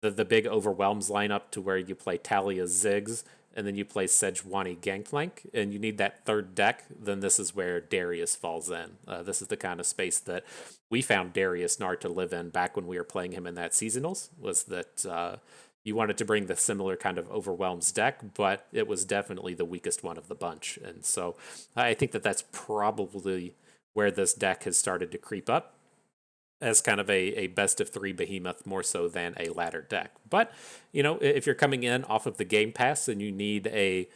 the big overwhelms lineup to where you play Talia Ziggs and then you play Sejuani Gangplank and you need that third deck, then this is where Darius falls in. This is the kind of space that we found Darius Nar to live in back when we were playing him in that seasonals, was that you wanted to bring the similar kind of overwhelms deck, but it was definitely the weakest one of the bunch. And so I think that that's probably where this deck has started to creep up as kind of a best of three behemoth more so than a ladder deck. But, if you're coming in off of the Game Pass and you need a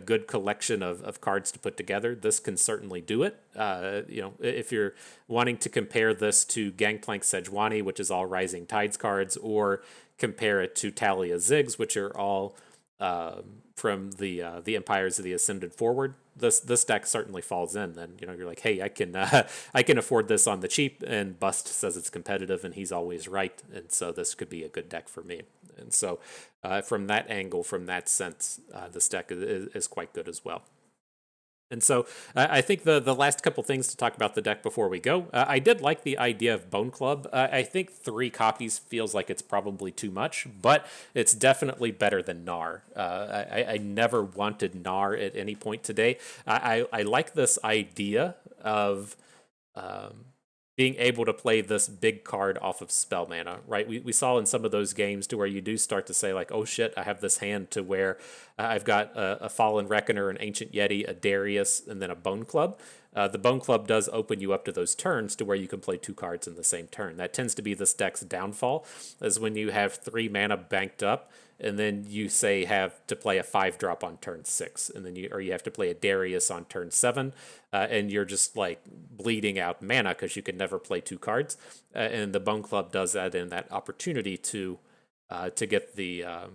good collection of cards to put together, this can certainly do it. If you're wanting to compare this to Gangplank Sejuani, which is all Rising Tides cards, or compare it to Talia Ziggs, which are all from the Empires of the Ascended forward, this deck certainly falls in. Then you're like, hey, I can afford this on the cheap, and Bust says it's competitive, and he's always right, and so this could be a good deck for me. And so from that angle, from that sense, this deck is quite good as well. And so I think the last couple things to talk about the deck before we go, I did like the idea of Bone Club. I think 3 copies feels like it's probably too much, but it's definitely better than Gnar. I never wanted Gnar at any point today. I like this idea of being able to play this big card off of spell mana, right? We saw in some of those games to where you do start to say like, oh shit, I have this hand to where I've got a Fallen Reckoner, an Ancient Yeti, a Darius, and then a Bone Club. The Bone Club does open you up to those turns to where you can play 2 cards in the same turn. That tends to be this deck's downfall, is when you have 3 mana banked up, and then you say have to play a 5-drop on turn 6, and then you have to play a Darius on turn 7, and you're just like bleeding out mana because you can never play 2 cards. And the Bone Club does that in that opportunity to get the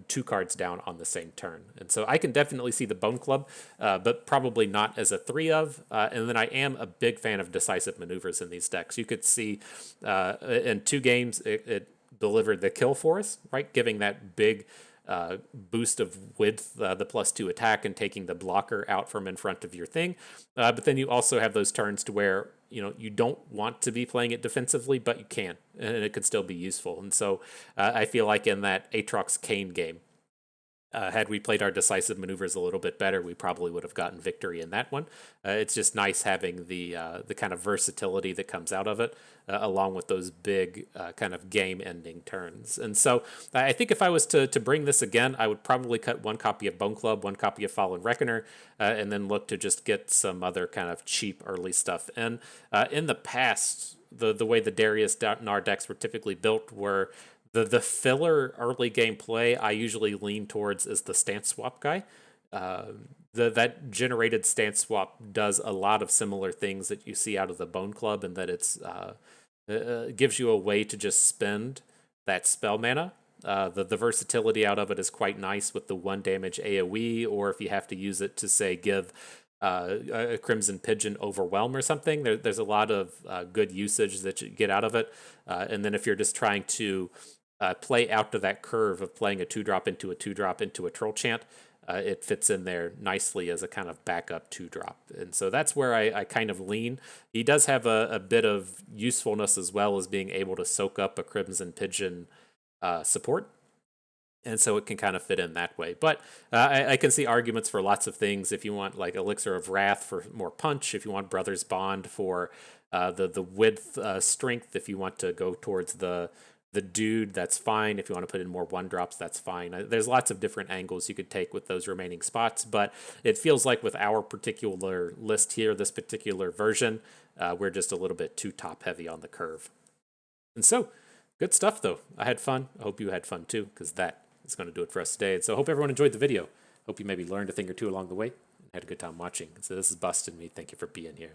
2 cards down on the same turn. And so I can definitely see the Bone Club, but probably not as a 3 of. And then I am a big fan of decisive maneuvers in these decks. You could see in 2 games it delivered the kill for us, right? Giving that big boost of width, the +2 attack, and taking the blocker out from in front of your thing. But then you also have those turns to where you don't want to be playing it defensively, but you can, and it could still be useful. And so I feel like in that Aatrox Kane game, had we played our decisive maneuvers a little bit better, we probably would have gotten victory in that one. It's just nice having the kind of versatility that comes out of it, along with those big kind of game-ending turns. And so I think if I was to bring this again, I would probably cut 1 copy of Bone Club, 1 copy of Fallen Reckoner, and then look to just get some other kind of cheap early stuff. And in the past, the way the Darius Gnar decks were typically built were the filler early game play I usually lean towards is the stance swap guy. That generated stance swap does a lot of similar things that you see out of the Bone Club, and that it's gives you a way to just spend that spell mana. The versatility out of it is quite nice with the 1 damage AoE, or if you have to use it to say give a Crimson Pigeon Overwhelm or something. There's a lot of good usage that you get out of it. And then if you're just trying to play out to that curve of playing a 2-drop into a 2-drop into a Troll Chant, it fits in there nicely as a kind of backup 2-drop. And so that's where I kind of lean. He does have a bit of usefulness as well as being able to soak up a Crimson Pigeon support. and so it can kind of fit in that way. But I can see arguments for lots of things. If you want like Elixir of Wrath for more punch, if you want Brothers Bond for the width strength, if you want to go towards the dude, that's fine. If you want to put in more 1-drops, that's fine. There's lots of different angles you could take with those remaining spots, but it feels like with our particular list here, this particular version, we're just a little bit too top heavy on the curve. And so, good stuff though. I had fun. I hope you had fun too, because that is going to do it for us today. And so I hope everyone enjoyed the video. Hope you maybe learned a thing or two along the way and had a good time watching. And so this is Bustin' Me. Thank you for being here.